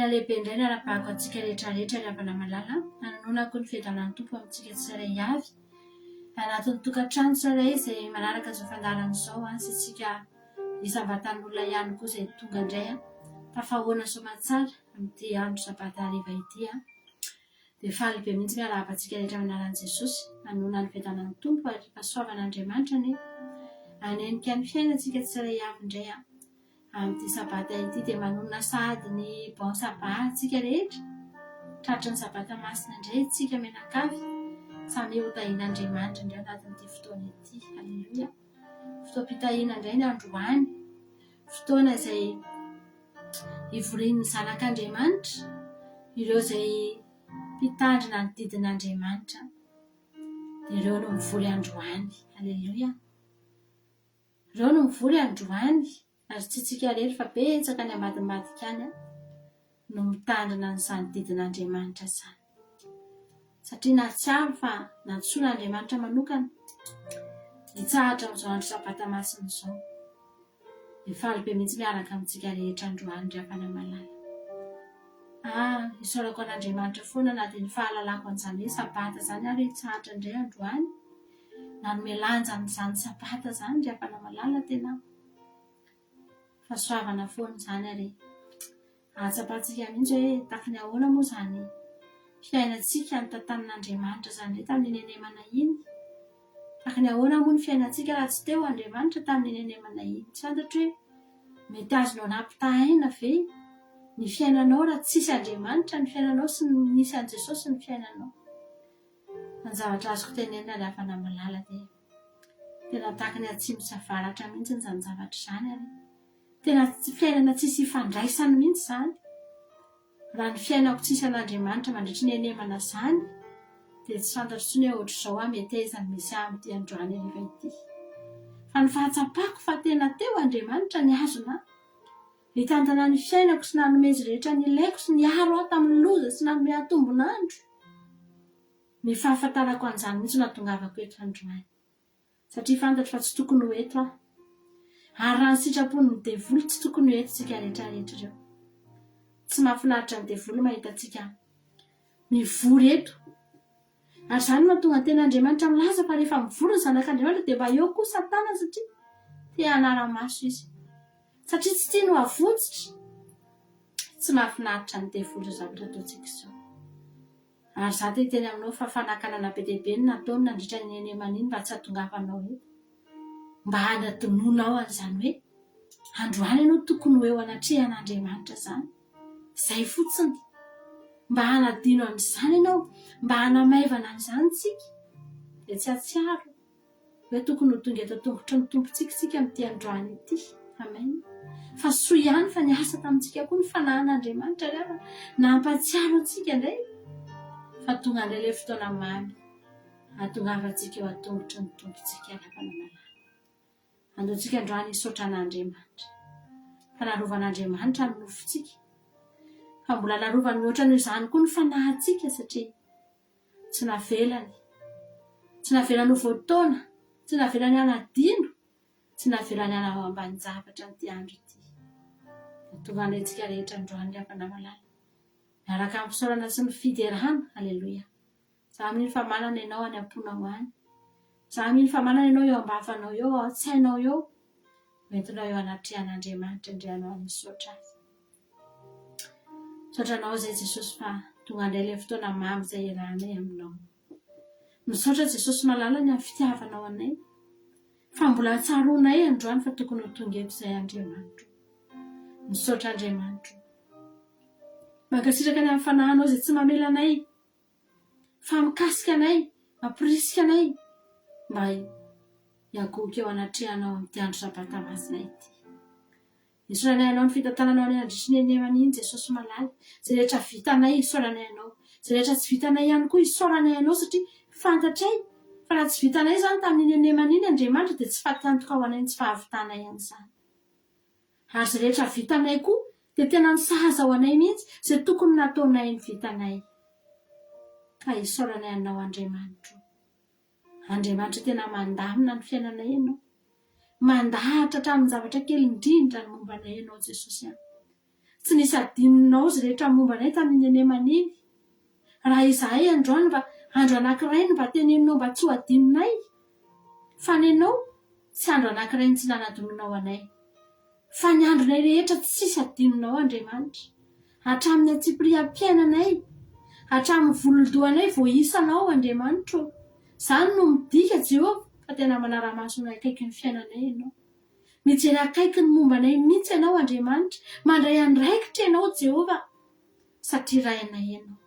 Lehibe indray ny arapahako antsika rehetrarehetra ny avana malala nanonako ny fihadanan'ny tompo amintsika tsirairay avy anatin'ny tokantrano tsirairay izay manaraka izao fandarana izao sy tsika hisabatan'olona ihany koa izay tonga indray tafahoana somatsara amin'ity andro sabata hariva ity dia faly be mihitsy miarahaba-antsika rehetra manaran'i Jesosy nanona ny fihadanan'ny tompo ary pasoavan'Andriamanitra ny hanenika ny fiainantsika tsirairay avy indray amin'ity sabata ity dia manonona sady ny bon sabat antsika rehetra tratry ny sabata masina indray tsika menakavy samy hotahian'Andriamanitra indray anatin'ity fotoana ity. Haleloia. Fotoam-pitahiana indray ny androany, fotoana izay hivorian'ny zanak'Andriamanitra ireo izay mpitandrina ny didin'Andriamanitra dia ireo no mivory androany. Haleloia. Ireo no mivory androany ary tsy tsika rehetra fa betsaka ny ambadimbadika any no mitandrina n'izany didin'Andriamanitra izany. Satria na tsy avy fa na tsoin'Andriamanitra manokana hitsahatra amin'izao andro sabata masina izao. Dia faly be mihitsy miaraka amintsika rehetra androany ry avana malala. Isaorako an'Andriamanitra foana na dia ny fahalalako an'izany hoe sabata izany ary hitsahatra indray androany na ny melanja n'izany sabata izany ry avana malala tena fahasoavana foana izany ary atsapatsika mihitsy hoe tahaka ny ahoana moa izany fiainantsika ny tantanin'Andriamanitra izany hoe tamin'ny nenemana iny. Tahaka ny ahoana moa ny fiainantsika raha tsy teo Andriamanitra tamin'ny nenemana iny. Tsy fantatra hoe mety azonao nampitahaina ve ny fiainanao raha tsisy Andriamanitra ny fiainanao sy nisy an' Jesosy ny fiainanao. Ny zavatra azoko tenenina ry avana malala dia tena tahaka ny atsimo sy avaratra mihitsy izany zavatra izany ary tena fiainana tsisy ifandraisany mihitsy izany. Raha ny fiainako tsisy an'Andriamanitra mandritry ny nenemana izany dia tsy fantatro intsony hoe ohatr'izao mety aiza ny misy amin'ity androany hariva ity. Fa ny fahatsapako fa tena teo Andriamanitra ny azona hitantana ny fiainako sy nanomeza rehetra ny ilaiko sy niaro aho tamin'ny loza sy nanome atombon'andro. Ny fahafantarako an'izany mihitsy no nahatongavako eto androany. Satria fantatro fa tsy tokony ho eto aho. Ary raha ny sitrapon'ny devoly tsy tokony ho eto tsika rehetrarehetra ireo. Tsy mahafinaritra ny devoly mahita tsika mivory eto. Ary izany mahatonga tena Andriamanitra milaza fa rehefa mivory ny zanak'Andriamanitra dia mba eo koa Satana satria te hanara-maso izy. Satria tsy tiany ho avotsitra. Tsy mahafinaritra ny devoly zavatra ataontsika izao. Ary za te hiteny aminao fa fanakanana be dia be no nataony nandritra ny nenemana iny mba tsy hahatongavanao eto. Mba hanadinonao an'izany hoe androany ianao tokony ho eo anatrehan'Andriamanitra izany. Izay fotsiny. mba hanadino an'izany ianao mba hanamaivana an'izany tsika dia tsy atsiaro hoe tokony ho tonga eto tongotry ny tompontsika amin'ity androany ity. Amen. Fa soa ihany fa niasa tamintsika koa ny fanahin'Andriamanitra rehefa nampatsiaro antsika indray fa tonga indray ilay fotoana mamy ahatongavantsika eo an-tongotry ny tompontsika rehefa namalala. Andeontsika androany hisaotra an'Andriamanitra fa narovan'Andriamanitra ny nofontsika fa mbola narovany mihoatra n'izany koa ny fanahintsika satria tsy navelany ho voataona, tsy navelany hanadino, tsy navelany hanao ambany-javatra n'ity andro ity. Tonga andraintsika rehetra androany rehefa namalala miaraka amin'ny fisaorana sy ny fiderana. Aleloia. Za mino fa manana ianao any am-ponao any, za mino fa manana ianao eo am-bavanao eo, ao an-tsainao eo, entinao eo anatrehan'Andriamanitra indrianao ny misaotra azy. Misaotranao izay Jesosy fa tonga indray ilay fotoana mamy izay iarahanay aminao. Misaotra Jesosy malalany amin'ny fitiavanao anay fa mbola tsaroanay androany fa tokony ho tonga eto izay Andriamanitra. Misaotra Andriamanitra mankasitraka ny amin'ny fanahinao izay tsy mamela anay fa mikasika anay, mampirisika anay mba hiagoaka eo anatrehanao amin'ity andro sabata masina ity. Isaoranay ianao ny fitantananao ny andrisy ny enemany iny Jesosy malala. Izay rehetra vitanay isaoranay ianao, izay rehetra tsy vitanay ihany koa isaoranay ianao satria fantatray fa raha tsy vitanay izany tamin'iny enemany iny Andriamanitra dia tsy fahatantoka ho anay ny tsy fahavitanay an'izany. Ary izay rehetra vitanay koa dia tena ny sahaza ho anay mihitsy izay tokony nataonay ny vitanay. Ka isaoranay ianao Andriamanitra. Andriamanitra tena mandamina ny fiainanay ianao, mandahatra hatramin'ny zavatra kely indrindra ny mombanay ianao Jesosy any. Tsy nisy adininao izay rehetra mombanay tamin'ny enemany iny. Raha izahay androany mba andro anankiray ny mba teneninao mba tsy ho adininay, fa ny ianao tsy andro anankiray ny tsy nanadioninao anay, fa ny andronay rehetra tsisy adininao Andriamanitra. Hatramin'ny atsipiriam-piainanay, hatramin'ny volondohanay vao isanao Andriamanitra. Izany no midika Jehovah fa tena manara-masonay akaiky ny fiainanay ianao. Mijery akaiky ny mombanay mihitsy ianao Andriamanitra, mandray andraikitra ianao Jehovah satria rainay ianao,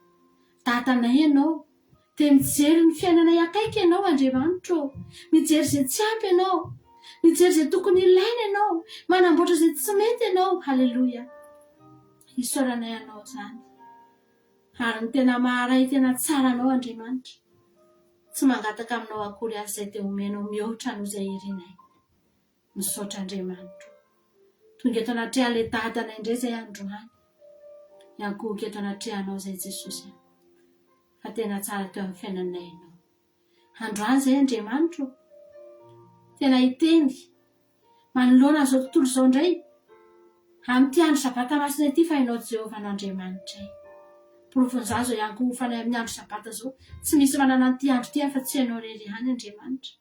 dadanay ianao. Dia mijery ny fiainanay akaiky ianao Andriamanitra. Mijery izay tsy ampy ianao, mijery izay tokony ilaina ianao, manamboatra izay tsy mety ianao. Haleloia. Isaoranay ianao izany ary ny tena maharay tena tsara anao Andriamanitra. Tsy mangataka aminao akory azy izay dia omenao mihoatra noho izay irinay. Misaotra Andriamanitra. Tonga eto anatrehan'ilay dadanay indray izay androany. Hiagoaka eto anatrehanao izay Jesosy. Fa tena tsara teo amin'ny fiainanay ianao. Androany izay Andriamanitra. Tena hiteny manoloana izao tontolo izao indray. Amin'ity andro sabata masina ity fa ianao Jehovah n'Andriamanitra. Porofon'izazo ihany koa fanay amin'ny andro sabata izao. Tsy misy manana an'ity andro ity fa tsy ianao irery ihany Andriamanitra.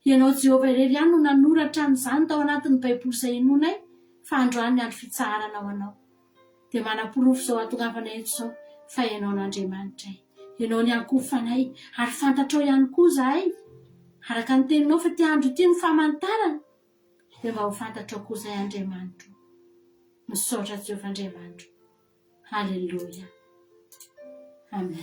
Ianao Jehovah irery ihany no nanoratra an'izany tao anatin'ny Baiboly izay inonay fa androany ny andro fitsaharana ho anao. Dia manam-porofo izao hahatongavanay eto izao fa ianao n'Andriamanitra. Ianao ny ankofanay ary fantatrao ihany koa izahay. Araka ny teninao fa ity andro ity ny famantarana dia mba ho fantatrao koa izahay Andriamanitra. Misaotra Jehovah Andriamanitra. Haleluia. Amen.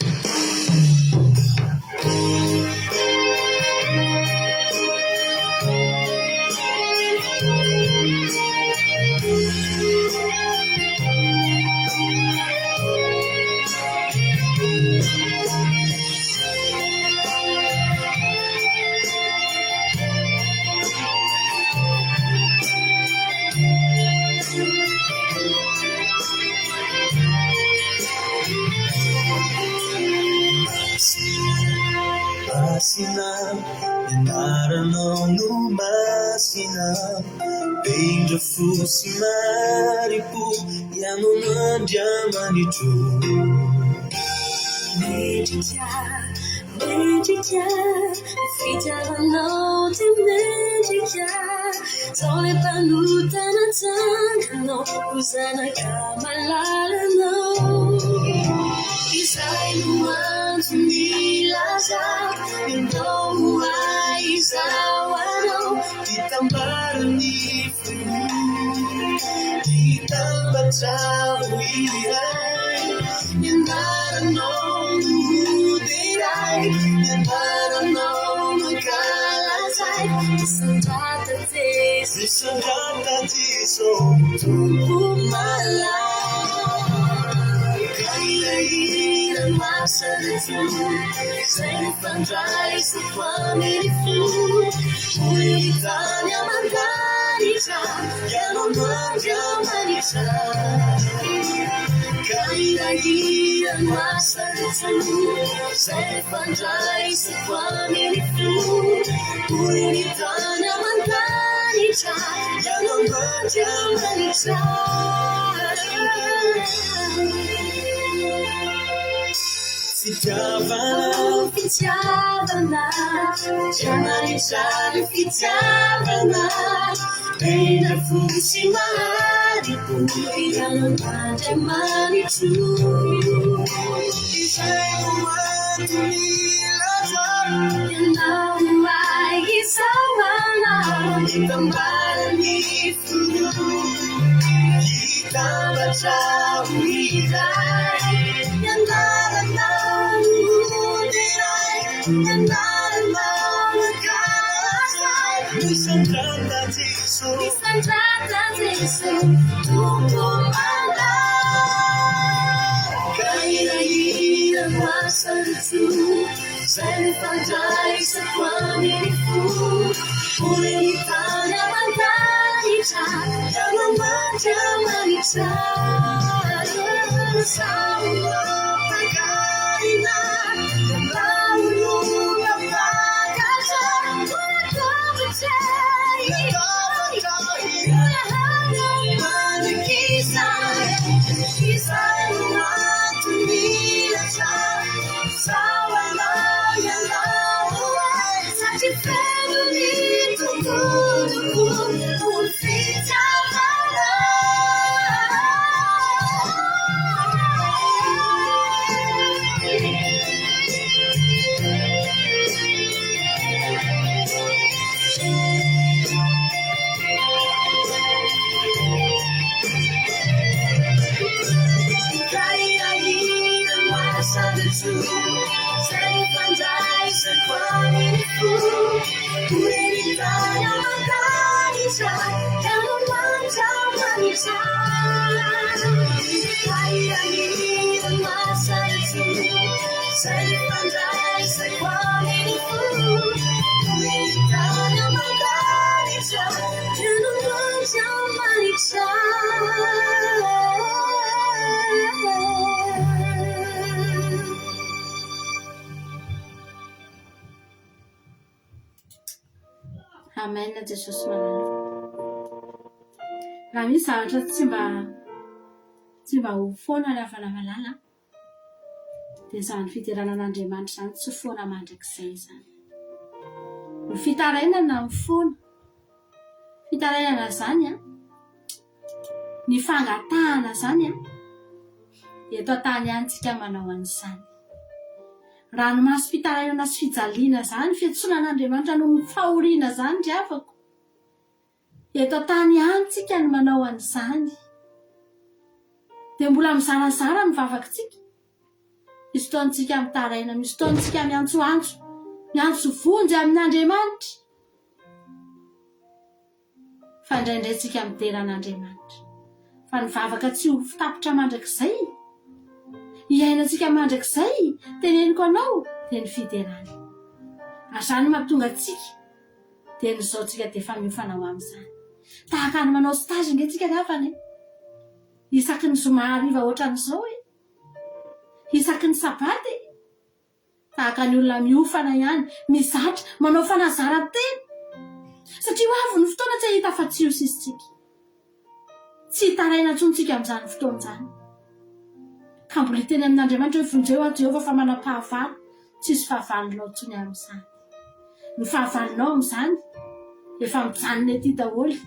Masina, inaranao no masina, bendra fotsy maripo, ianao n'Andriamanitra. Mendrika, fitiavanao dia mendrika, zao le mpanotana tsanganao, ho zanaka malalanao. Izay no antony laza, ianao no aizao anao, ditambarany fony, ditambatra ho iray, ianara no dirai no makalazay Sandrata Jesu Tumpu malay Kailangan masaratu Say pandray sa pamilifu Ulitan yang mandarita Yang manjamanita Kailangan masaratu Say pandray sa pamilifu Ulitan yang mandarita Yang manjamanita Fitiavana, Janarishari Fitiavana, Pena Fusi Maripu, Yananda Manitu, Yanamai Sawana, Tambarani Furu, Yitabacha Uidai, Yandarana. Sandrata Jesu, Tumpu malay Kailangan masaratu Say pandray sa pamilifu Ulitan yang mandarita Yang manjamanita Sa mga pagkainan Ang laulong ang pagkasa Walang kapatay Lahat ng manikisay Isay mga tumilasan Sa walang yalaway Sa tifeno nito tulog Ulfita Say pandai sa pamilifu Ulitan ang mandarita Yang manjamanita Kailangan masaratu Say pandai sa pamilifu Ulitan ang mandarita Yang manjamanita Amen na Jesosy manana. Raha misy zavatra tsy mba ho foana ny avana malala dia izany fideranan'Andriamanitra izany tsy foana mandrakizay izany. Ny fitarainana ny foana. Fitarainana izany ny fangatahana izany eto an-tany ihany tsika manao an'izany. Ranomasom-pitarainana sy fijaliana izany fiantsonan'Andriamanitra no ny fahoriana izany ry afako. Eto an-tany ihany tsika ny manao an'izany. Dia mbola mizarazara ny vavakantsika. Misy fotoantsika mitaraina, misy fotoantsika miantso vonjy amin'Andriamanitra. Fa indraindray tsika mideran'Andriamanitra. Fa ny vavaka tsy ho tapitra mandrakizay. Iainantsika mandrakizay, teneniko anao, dia ny fiderana. Azany mampitonga antsika, dia nyzao tsika dia efa miofanao amin'izany. Tahaka ny manao stage nge tsika gafany. Isaky ny zoma hariva ohatran'izao isaky ny sabaty. Tahaka ny olona miofana ihany, mizatra, manao fanazaran-tena. Satria ho avy ny fotoana tsy hahita fa tsy ho sisitsika. Tsy hitaraina intsontsika amin'izany fotoana izany. Ka mbola teny amin'Andriamanitra hoe vonjeo ato Jehovah fa manam-pahavalo, tsisy fahavalonao intsony amin'izany. Ny fahavalonao amin'izany efa mijanona ety daholo,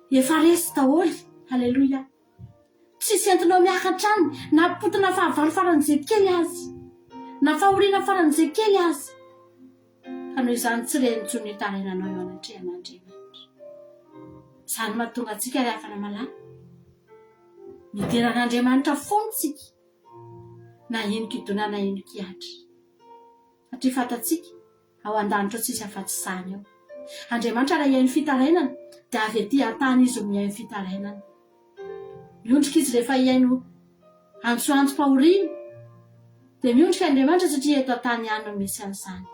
efa resy daholo. Halleluia. Tsisy entinao miakatra any na potona fahavalo faran'izay kely azy, na fahoriana faran'izay kely azy. Ka noho izany tsy renitsony hitarainanao eo anatrehan'Andriamanitra. Izany mahatonga antsika rehefa malala mideran'Andriamanitra foana tsika. na ino kidona na ino kiatra satria fantatsika ao an-danitra tsisy afa-tsy sany eo Andriamanitra raha iaino fitarainana dia avy ety atany izy ho miaino fitarainana miondrika izy rehefa iaino antsoantso-pahoriana dia miondrika Andriamanitra satria eto atany ihany no misy an'izany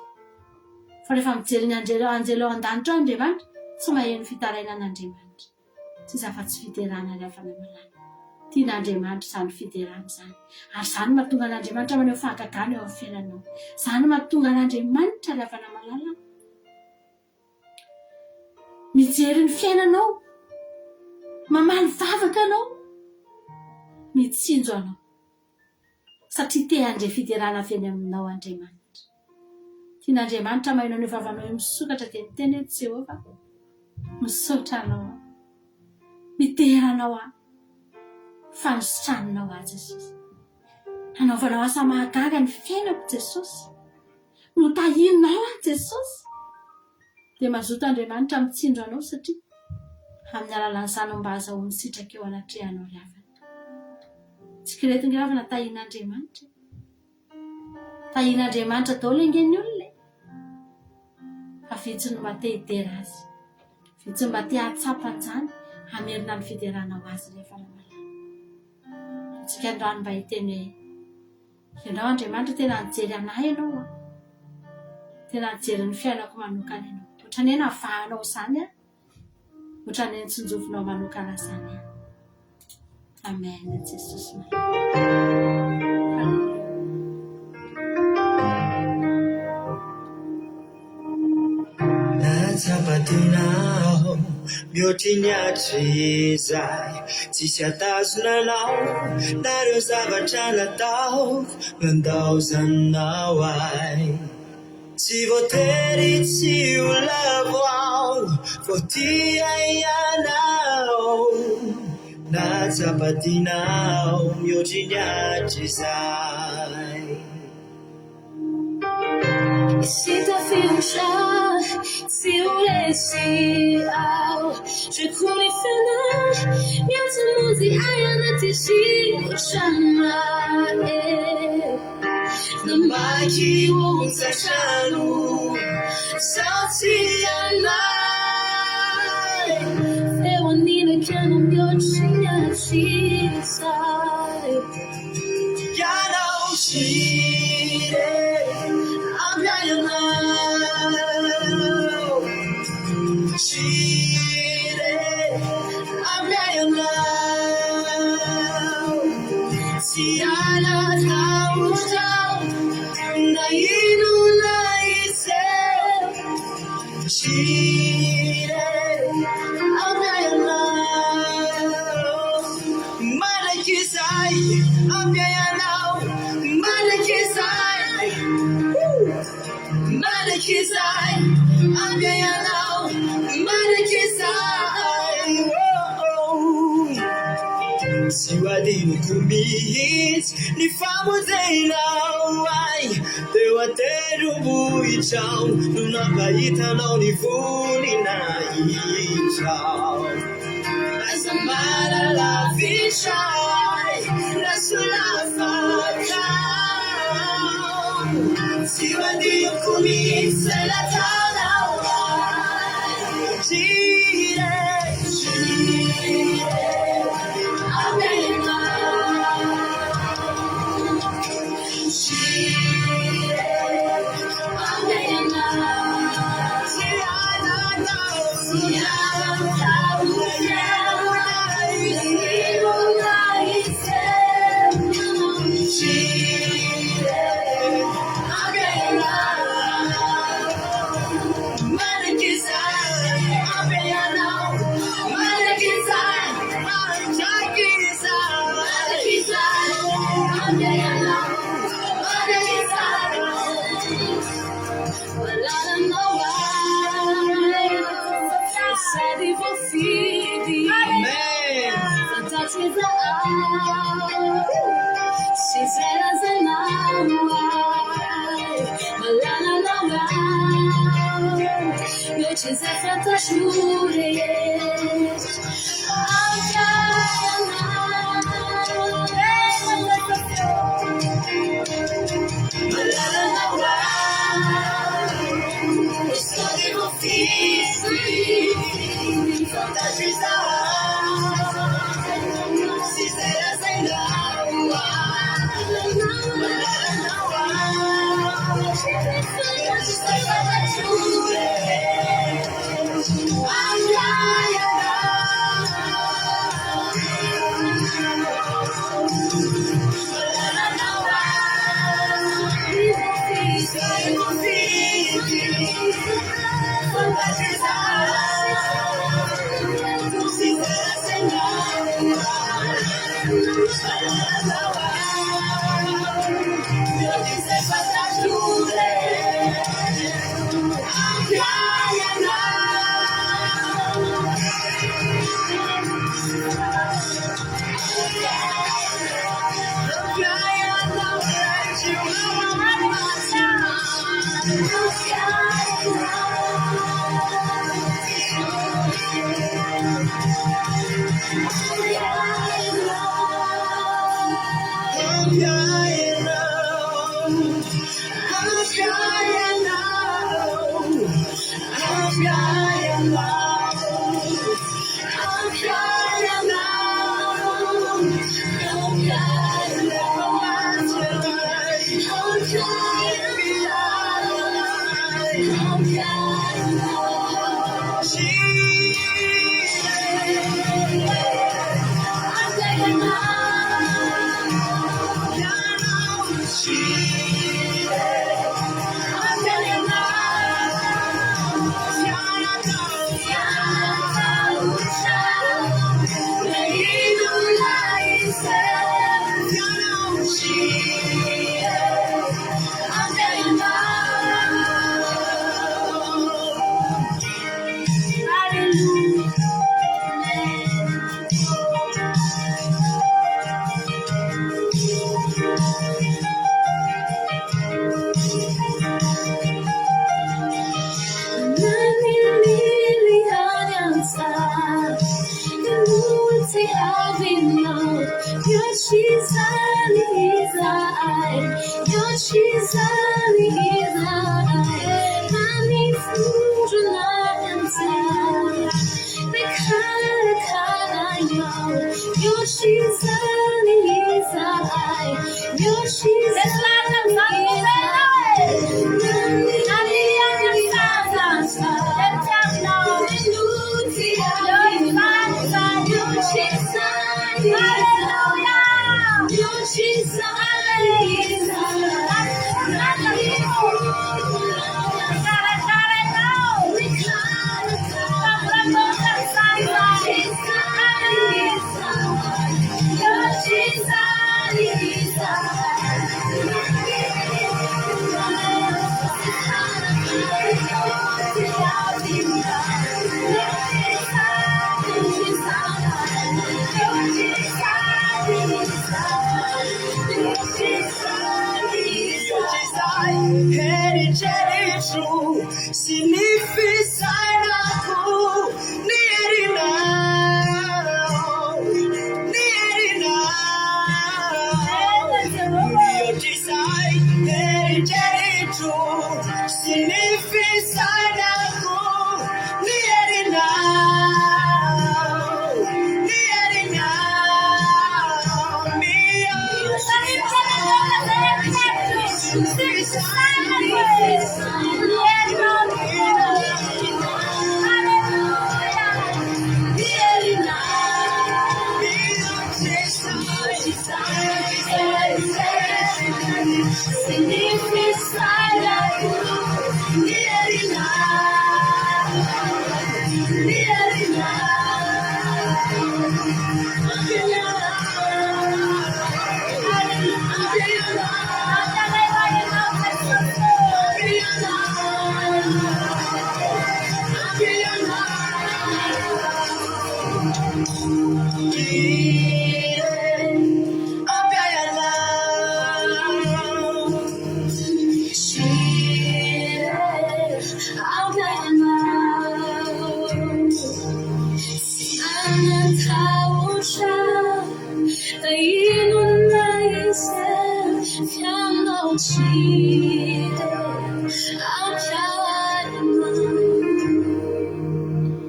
fa rehefa mijery ny anjely ao an-danitra ao Andriamanitra tsy mahaino fitarainan'Andriamanitra tsisy afa-tsy fiterana ny avana malala tian'Andriamanitra izany fiterana izany ary izany mahatonga an'Andriamanitra maneho fahagagana eo amin'ny fiainanao izany mahatonga an'Andriamanitra ny avana malala mijery ny fiainanao mamaly vavaka anao mitsinjo anao satria te andre fiterana avy eny aminao Andriamanitra tian'Andriamanitra maheno anao vavanao eo misokatra dia miteny hoe Jehova misaotra anao miteranao fanositranonao azy Jesosy anaovanao asa mahagaga ny fiainako Jesosy no tahinao Jesosy dia mazoto Andriamanitra mitsinjo anao satria amin'ny alalan'izany mba azahoany sitraka eo anatrehanao ry havana tsika reto ny ravana tahin'Andriamanitra daholo engeny olona fa vitsy no mba te hitera azy vitsy mba te hatsapany izany hamerina ny fiteranao azy rehefa namalala tsika androany mba hiteny hoe ianao Andriamanitra tena nijery anahy ianao tena nijery ny fiainako manokana ianao ohatrany hoe navahanao izany ohatrany hoe nitsinjovinao manokana izany amen Jesosy Nazabatinao mihoatry ny atry izay tsisy atazonanao nareo zavatra natao nandaozanao ay tsy voatery tsy ho lavoao voatia ianao nazabatinao mihoatry ny atry izay Si ta fiança, se o lesial, je couri fena, minha muzi ayana tisi, chama Namaki unsa chanu, sauti anai, fewanina kanu myochinya chisai, yana ushire. Siwadini kumis ni famuzainao ai teu ateru buichao nunapaita na univuni na ichao azamara la vichai la sulafaka siwadini kumis la tanao chire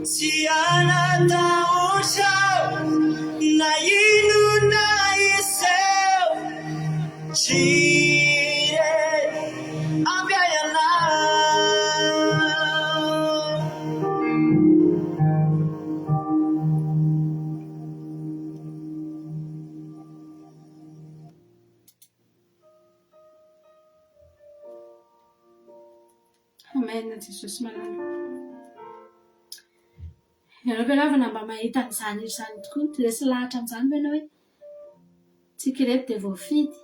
Siana Chire Abiayana Amen, Jesus malala. Ianao ve lavana mba mahita an'izany izany tokoa, dia resy lahatra amin'izany ve ianao hoe tsika reto dia voafidy.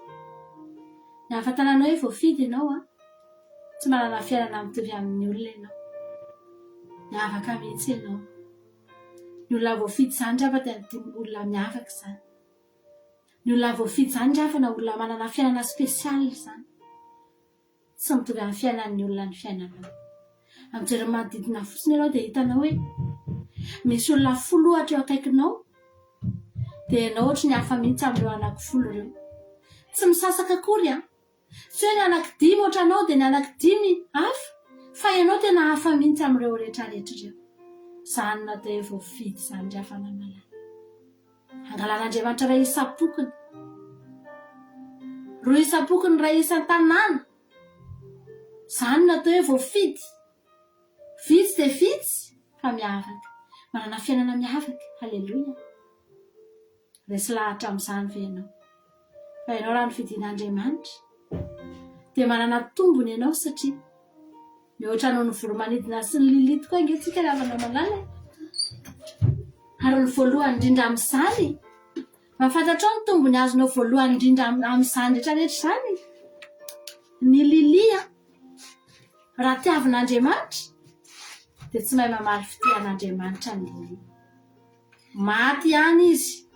Ny ahafantaranao hoe voafidy ianao tsy manana fiainana mitovy amin'ny olona ianao. Miavaka mihitsy ianao. Ny olona voafidy izany rehefa tena olona miavaka izany. Ny olona voafidy izany rehefa olona manana fiainana spesialy izany. Tsy mitovy amin'ny fiainan'ny olona ny fiainanao. Amin'ny manodidina fotsiny ianao dia hitanao hoe misy olona 10 ohatra eo akaikinao, dia ianao ohatry ny hafa mihitsy amin'ireo anaky 10 ireo. Tsy misasaka akory Tsy hoe ny anaky 5 ohatra anao dia ny anaky 5 hafa, fa ianao tena hafa mihitsy amin'ireo rehetrarehetra ireo. Izany natao hoe voafidy izany rehefa namalala. Angalan'Andriamanitra ray isam-pokony. Roa isam-pokony ray isan-tanàna. Izany natao hoe voafidy. Vitsy dia vitsy fa miavaka. Manana fiainana miavaka. Halleluja. Resy lahatra amin'izany ve ianao. Fa ianao raha nofidian'Andriamanitra dia manana tombony ianao satria mihoatra anao ny voromanidina sy ny lility koa angentsika raha namalala. Ary ny voalohany indrindra amin'izany, mahafantatra ny tombony azonao voalohany indrindra amin'izany rehetrarehetra izany. Ny lilia raha tiavin'Andriamanitra dia tsy mahay mamaly fitian'Andriamanitra ny lilia. Maty ihany izy,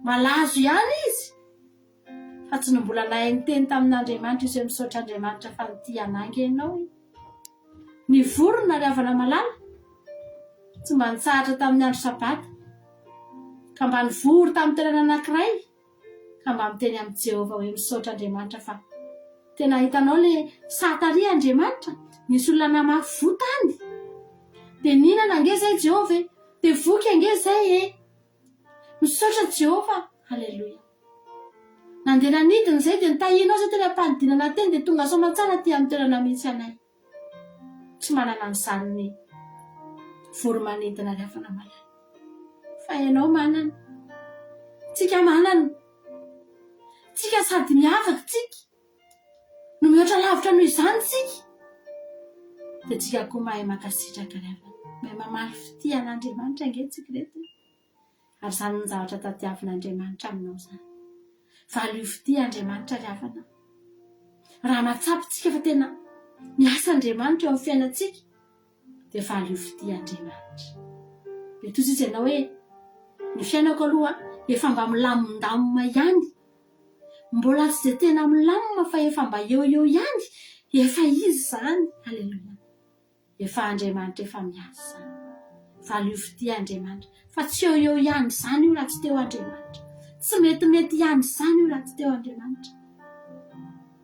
malazo ihany izy, fa tsy mbola nahay niteny tamin'Andriamanitra izy hoe misaotra Andriamanitra fa nity anangy ianao. Ny vorona rehefa namalala tsy mba nitsahatra tamin'ny andro sabata ka mba nivory tamin'ny toerana anankiray ka mba miteny amin'ny Jehovah hoe misaotra Andriamanitra fa tena hitanao le satary Andriamanitra nisy olona namafy votany dia ninana ange zay Jehovah dia voky ange zay misaotra Jehovah. Halleluja. Nandeha nanidina zay dia nitahinao zay tena mpanodinana teny dia tonga soamantsara ty amin'ny toerana mihitsy anay. Tsy manana an'izany ny voromanidina rehefa namalala. Fa ianao manana. Tsika manana. Tsika sady miavaka tsika. No mihoatra lavitra noho izany tsika. Dia tsika koa mahay makasitraka rehefa. Mahay mamaly fitian'Andriamanitra angentsika reto. Ary izany ny zavatra tadiavin'Andriamanitra aminao izany. Valy io fitian'Andriamanitra rehefa raha matsapitsika fa tena miasa Andriamanitra eo amin'ny fiainantsika dia valy io fitian'Andriamanitra. Dia toy izy ianao hoe ny fiainako aloha efa mba milamindamina ihany. Mbola tsy dia tena milamina fa efa mba eo ihany. Efa izy izany. Halleluja. Efa Andriamanitra efa miasa. Valy io fitian'Andriamanitra. Fa tsy eo ihany izany io raha tsy teo Andriamanitra. Tsy metimety ihany izany io raha tsy teo Andriamanitra.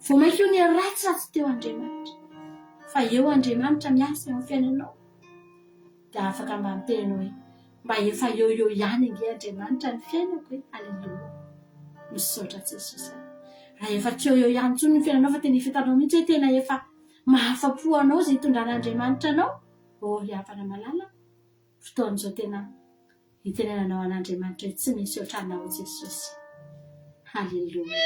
Vao mainka io ny ratsy raha tsy teo Andriamanitra. Fa eo Andriamanitra miasa eo amin'ny fiainanao. Dia afaka mba miteny hoe mba efa eo ihany ange Andriamanitra ny fiainako hoe. Halleluja. Misaotra Jesosy. Raha efa tsy eo ihany intsony ny fiainanao fa tena hitanao mihitsy hoe tena efa mahafa-po anao izay hitondran'Andriamanitra anao. Ry havana malala. Fotoan'izao tena hitenenanao an'Andriamanitra hoe tsy misy ohatranao Jesosy. Halleluja.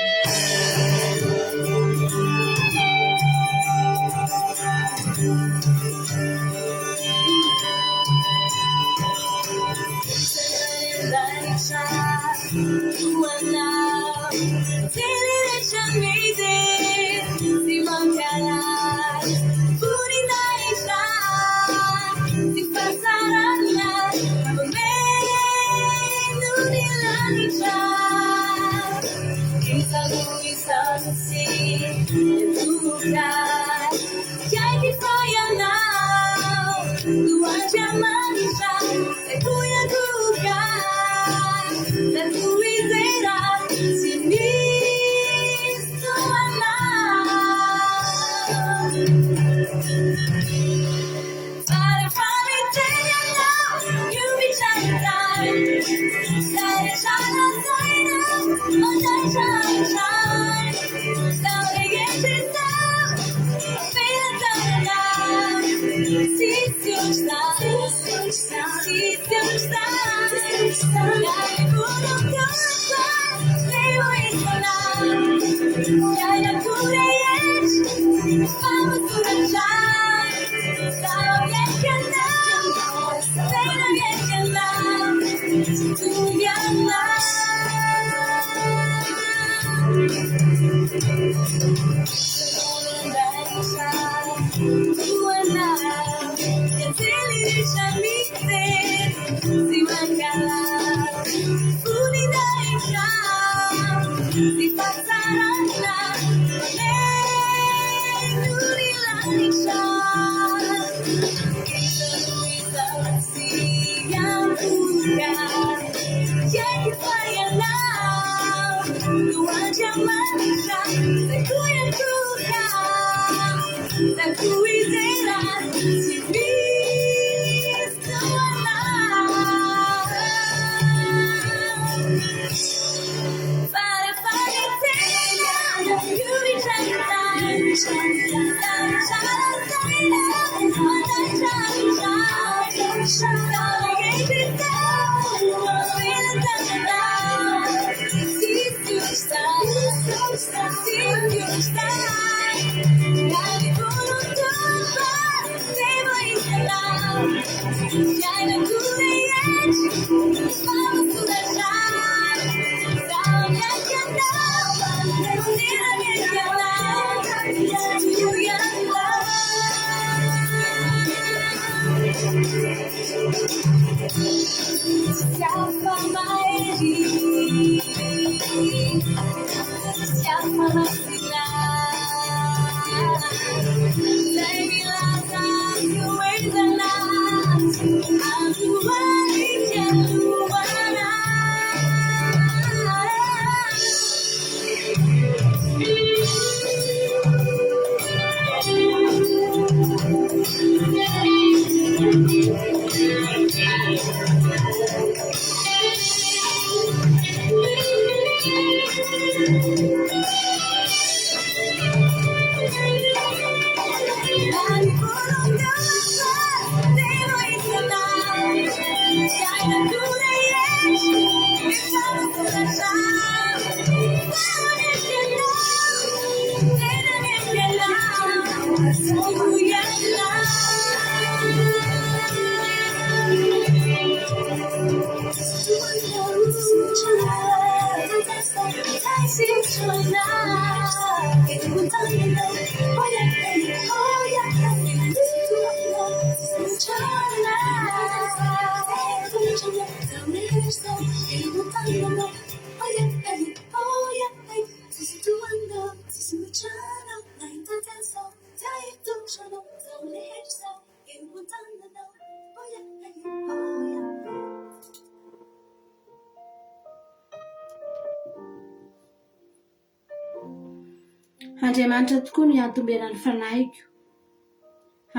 Andriamanitra tokoa ny antombena ny fanahiko,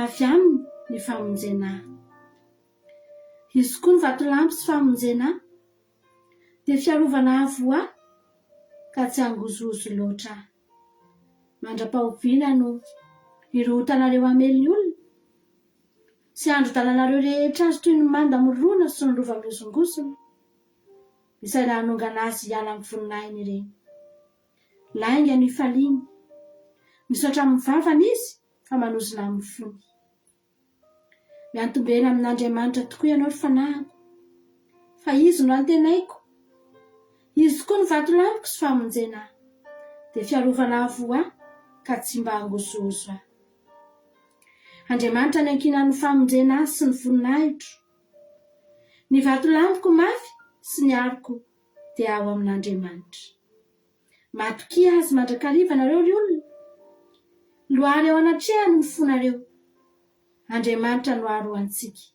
avy aminy ny famonjena. Izy koa ny vatolampy sy famonjena, dia fiarovana avo ahy ka tsy hangozozo loatra. Mandra-pahovina no hirotanareo hamely ny olona, sy handro-dalanareo rehetra azy toy ny manda mirona sy ny rova miosongosona, isaina hanongana azy hiala amin'ny voninahiny ireny. Lainga ny faliany, misaotra amin'ny vavany izy fa manozona amin'ny fony. Miantombena amin'Andriamanitra tokoa ianao ry fanahiko, fa izy no antenaiko. Izy koa ny vatolampiko sy famonjena, dia fiarovana avo ahy ka tsy mba hangozozo ahy. Andriamanitra ny ankinan'ny famonjena azy sy ny voninahitro. Ny vatolampiko mafy sy ny ariko dia ao amin'Andriamanitra. Matokia azy mandrakariva nareo ry olona, loary ao anatrehany ny fonareo. Andriamanitra no aro antsika.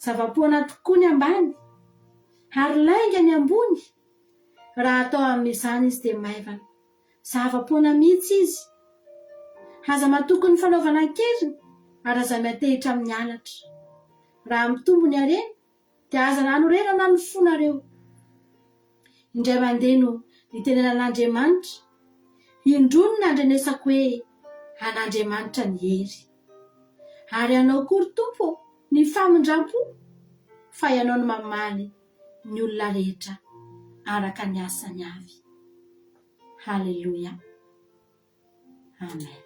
Zava-poana tokoa ny ambany, ary lainga ny ambony. Raha atao amin'izany izy dia maivana. Zava-poana mihitsy izy. Aza matoky ny fanaovana keriny, ary aza miantehitra amin'ny alatra. Raha mitombo ny harena, dia aza nanorenana ny fonareo. Indray mandeha no nitenenan'Andriamanitra, indrono ny andrenesako hoe an'Andriamanitra ny hery. Ary ianao koa ry Tompo ny famindram-po, fa ianao no mamaly ny olona rehetra araka ny asany avy. Halleluja. Amen.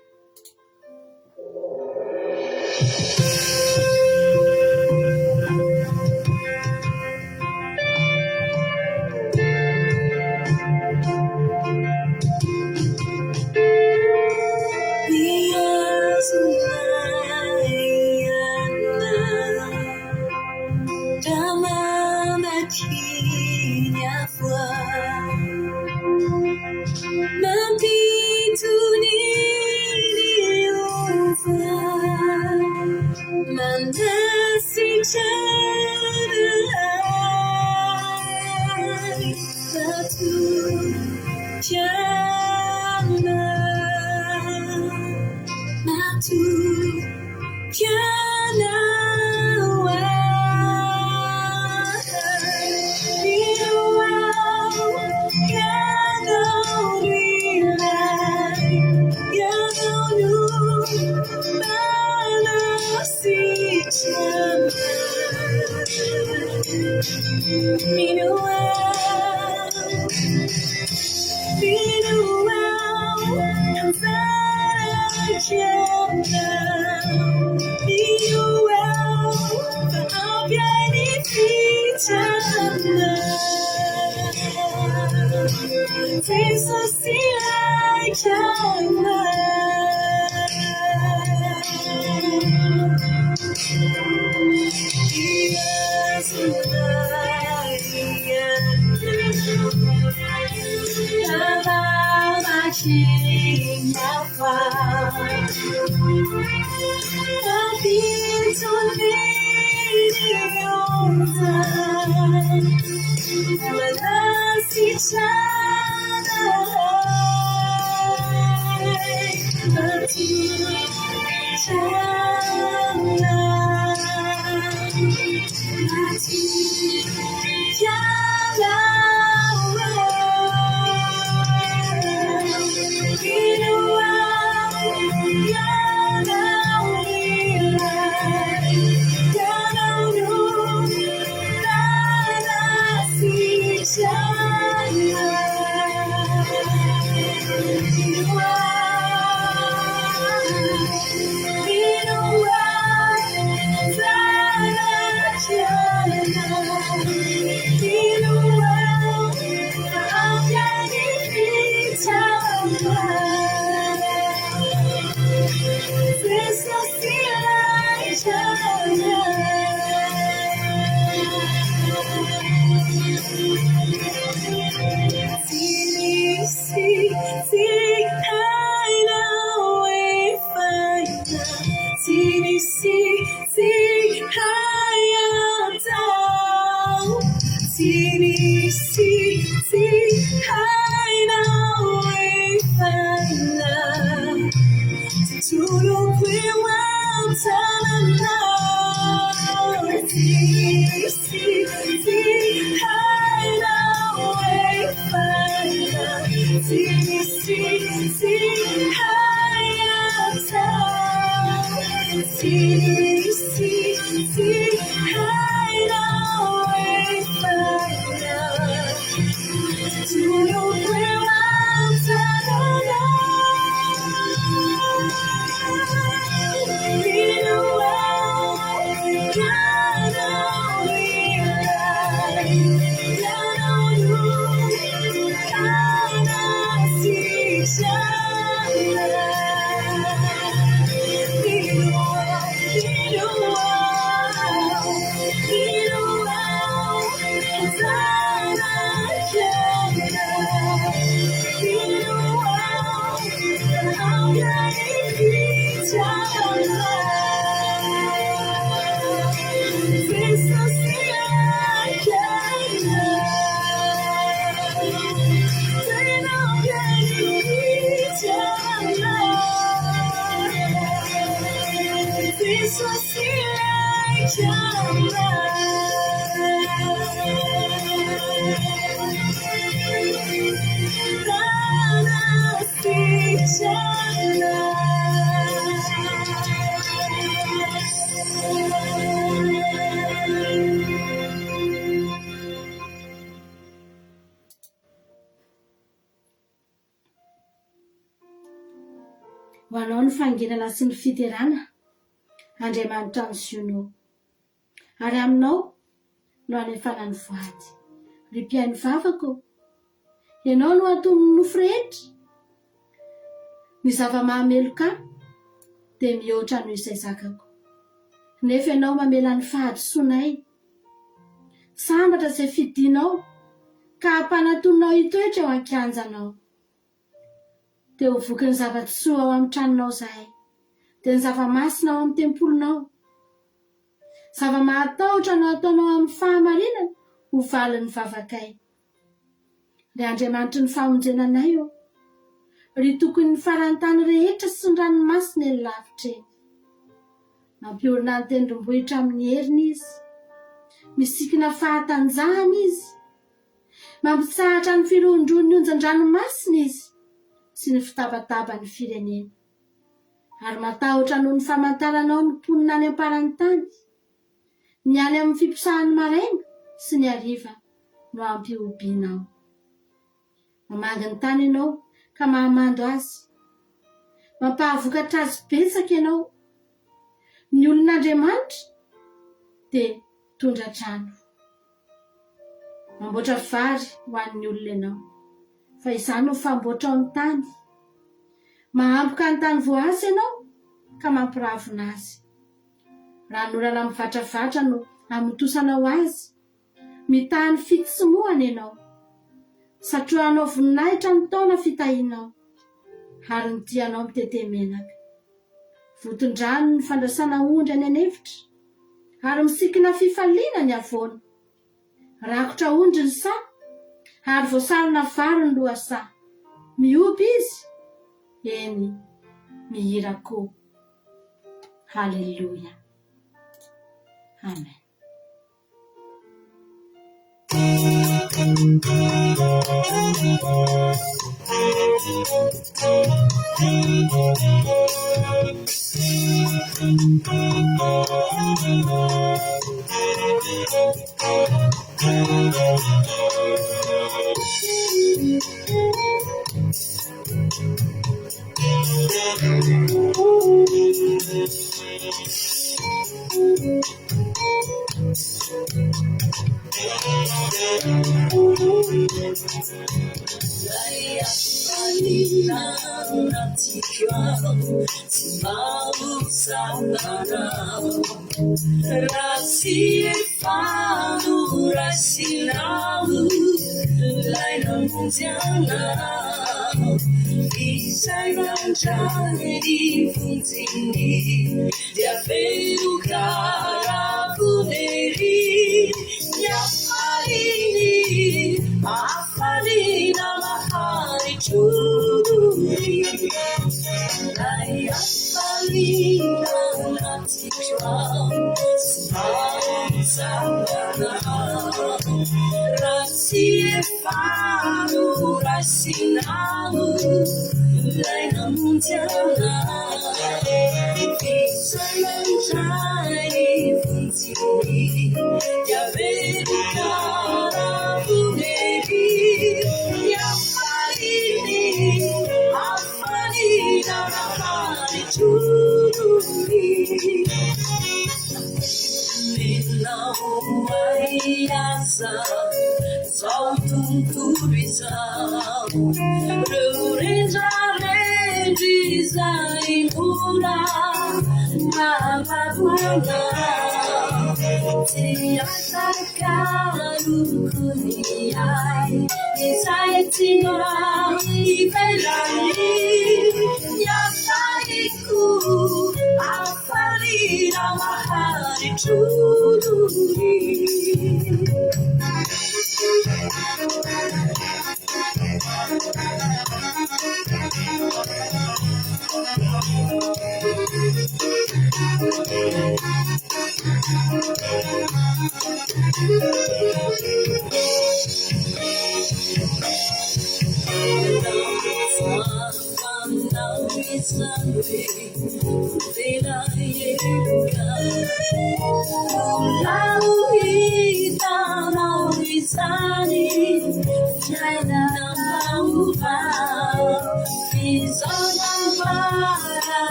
ho anao ny fanginana sy ny fiterana Andriamanitra ny sionao ary aminao no anefana ny voady ry mpiaino vavako ianao no atomony nofo rehetra ny zava-mahameloka dia mihoatra noho izay zakako nefa ianao mamela ny fahadisoanay sambatra izay fidinao ka hampanatonao hitoetra eo ankianjanao dia ho voky ny zava-tsoa ao amin'ny tranonao zahay dia ny zava-masina ao amin'ny tempolonao zava-mahatahotra no ataonao amin'ny fahamarinana ho valin'ny vavakay ry Andriamanitra ny famonjenanay eo ry tokony ny farantany rehetra sy ny ranomasina eny lavitra eny mampiorina ny tendrombohitra amin'ny heriny izy misikina fahatanjahana izy mampisahatra ny firondron'ny onjan-dranomasina izy sy ny fitabataba ny firenena ary matahotra noho ny famantaranao ny mponina any am-parany tany ny any amin'ny fiposahan'ny maraina sy ny hariva no ampiobianao mamangy ny tany ianao ka mahamando azy mampahavokatra azy betsaka ianao ny olon'Andriamanitra dia tondra trano mamboatra vary ho an'ny olona ianao fa izany no famboatra ao amin'ny tany mahamboka ny tany voasy ianao ka mampiravona azy raha norana mivatravatra no hamontosanao azy mitahany fitsimihana ianao satroanao voninahitra ny taona fitahinao ary ny dianao mitete menaka votondrano ny fandrasana ondry any anefitra ary misikina fifaliana ny avoana rakotra ondry ny sa ary voasarona vary ny lohasa mioby izy eny mihirako haleluya amen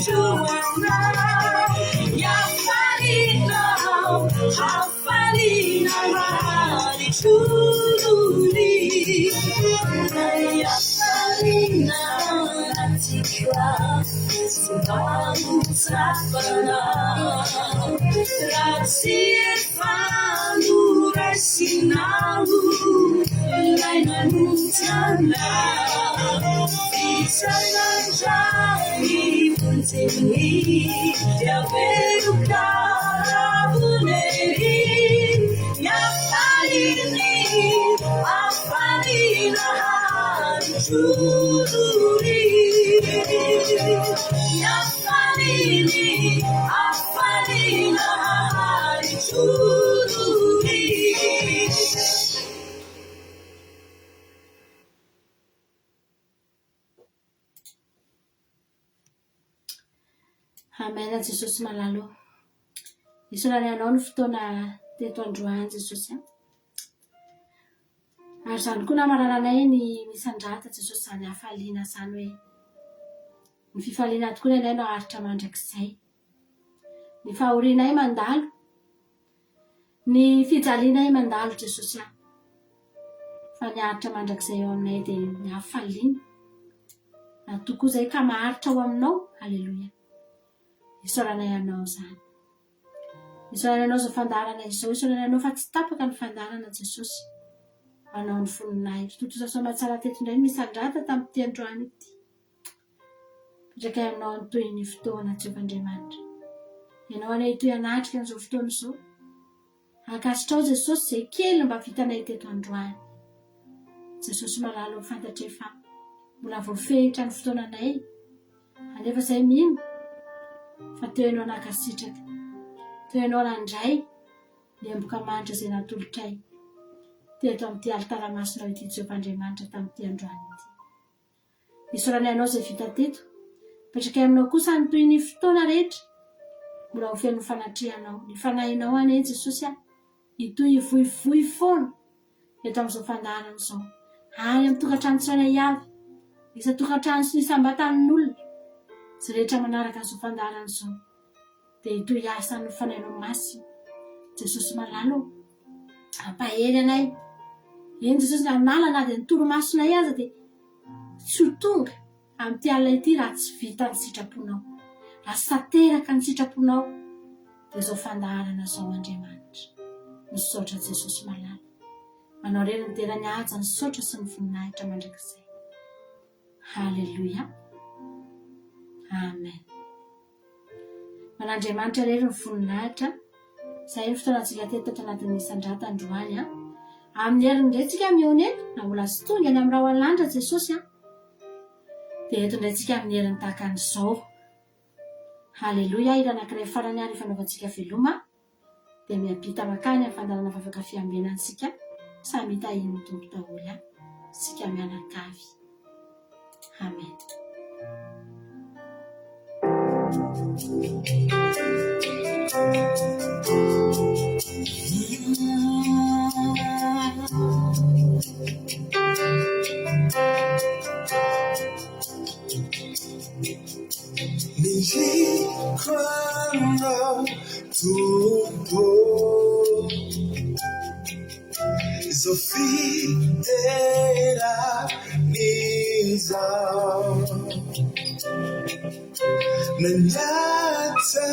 Joanna, Yafarina, Hafarina, Mari Chururi, Yafarina, Tikra, Subaru Safana, Razie Fanu, Rasinaru, Laina Mutana, Isananjani, Puntini, Yaveru Karabuneri, Yafarini, Afarina, Chururi, Yafarini, Afarina, Chururi. Amen, Jesosy malalo. Isolany anao ny fotoana teto androany Jesosy. Ary zany koa namarananay ny misandrata Jesosy zany hafaliana zany hoe ny fifaliana tokoa ny anay no aritra mandrakizay. Ny fahorinay mandalo, ny fijalinay mandalo Jesosy. Fa ny aritra mandrakizay eo aminay dia ny hafaliana. Na tokoa izay ka maharitra ho aminao. Halleluja. Isaoranay anao zany. Isaoranay anao izao fandarana izao. Isaoranay anao fa tsy tapaka ny fandarana Jesosy. Anao ny foninay. Totoza soa matsara teto indray misandrata tamin'ity androany ity. Petraka aminao ny toy ny fotoana Jehovandriamanitra. Ianao anay toy anatrika n'izao fotoana izao. Ankasitrao Jesosy izay kely mba vitanay teto androany. Jesosy malalo fantatra efa mbola voafehitra ny fotoananay. Anefa izay mino. Fa teo ianao nankasitraka. Teo ianao nandray ny amboka manitra izay natolotray. Teto amin'ity alitara masinao ity Jehovandriamanitra tamin'ity androany ity. Isaoranay anao izay vita teto. Petraka aminao kosa ny toy ny fotoana rehetra. Mbola ho feno fanatrihanao. Ny fanahinao anay Jesosy itoy ivoivoy foana. Eto amin'izao fandarana izao. Any amin'ny tokantrano tsirairay avy. Isa tokantrano sy ny sambatan'olona. Izay rehetra manaraka izao fandarana izao. Dia itoy asan'ny fanahinao masina. Jesosy malalo. Ampahery anay. Eny Jesosy na nalana dia ny toromasonay aza dia tsy ho tonga amin'ity alina ity raha tsy vita ny sitraponao. Raha tsy tanteraka ny sitraponao dia izao fandarana izao Andriamanitra. Misaotra Jesosy malalo. Manao reny ny terany haja ny saotra sy ny voninahitra mandrakizay. Halleluja. Amen. Manandriamanitra rery ny voninahitra. Izay ny fotoanantsika teto anatin'ny misandrata androany. Amin'ny heriny indray tsika mihoneto na mbola tsy tonga any amin'ny raha hoalandra Jesosy. Dia eto indray tsika amin'ny heriny tahaka an'izao. Halleluja. Ira anankiray farany ary fanaovantsika veloma. Dia miampita makany amin'ny fandarana vavaka fiambenantsika. Samy hita iny tompo daholo. Sika mianakavy. Amen. Quando tudo Sofitera nizam Nanyata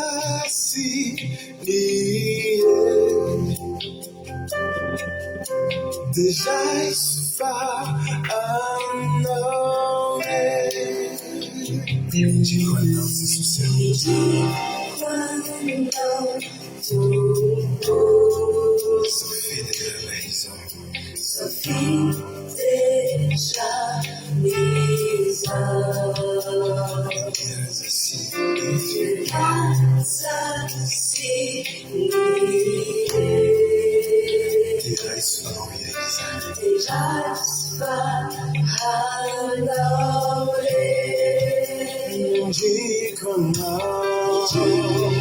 si niye Deja isfa anore Quando tudo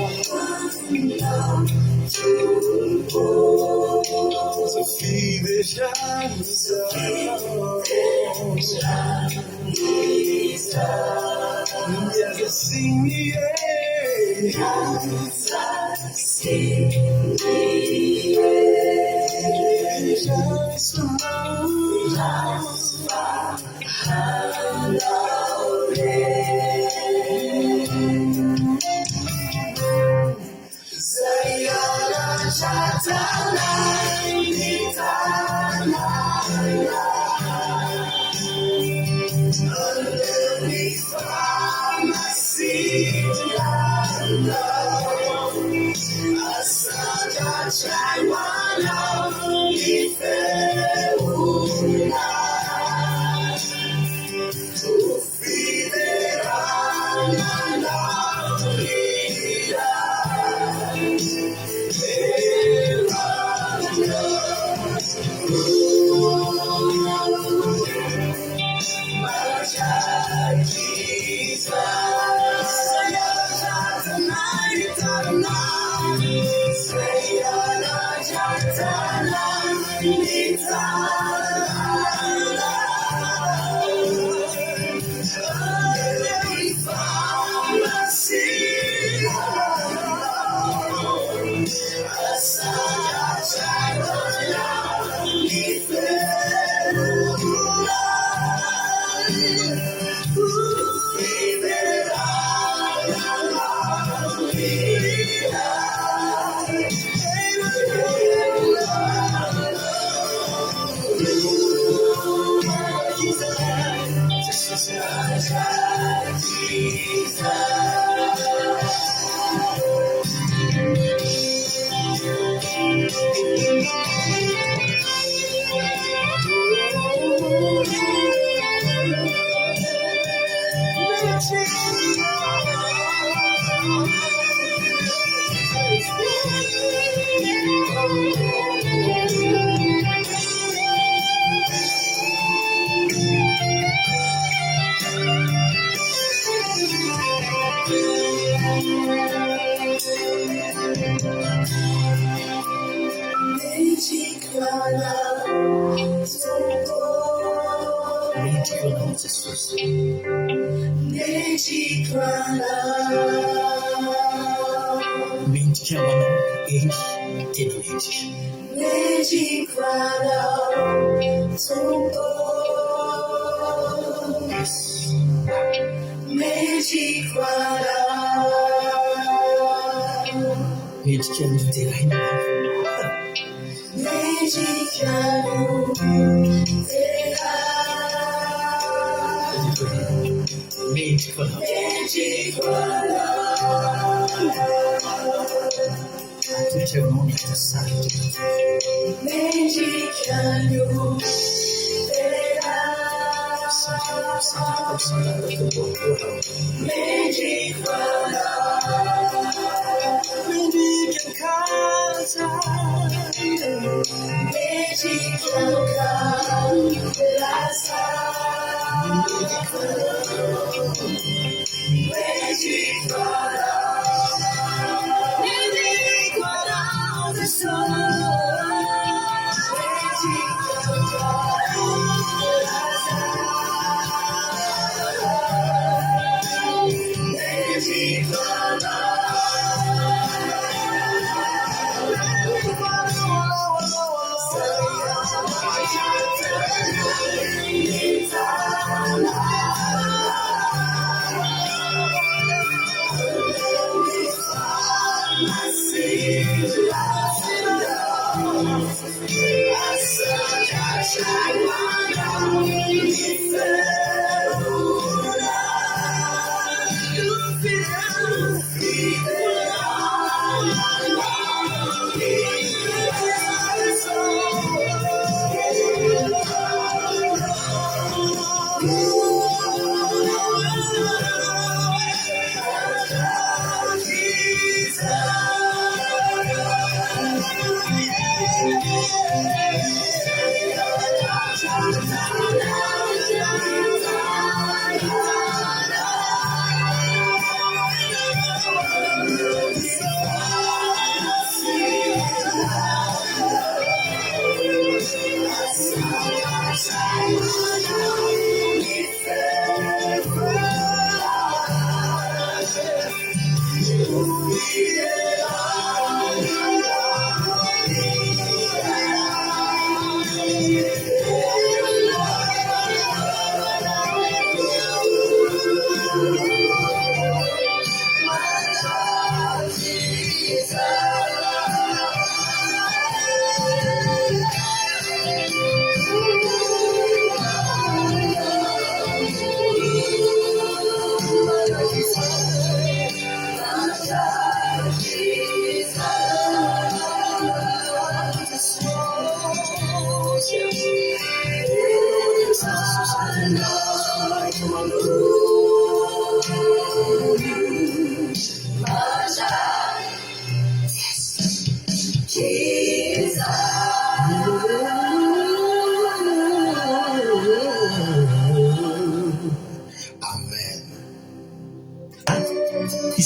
Sofitera nizam Sofitera nizam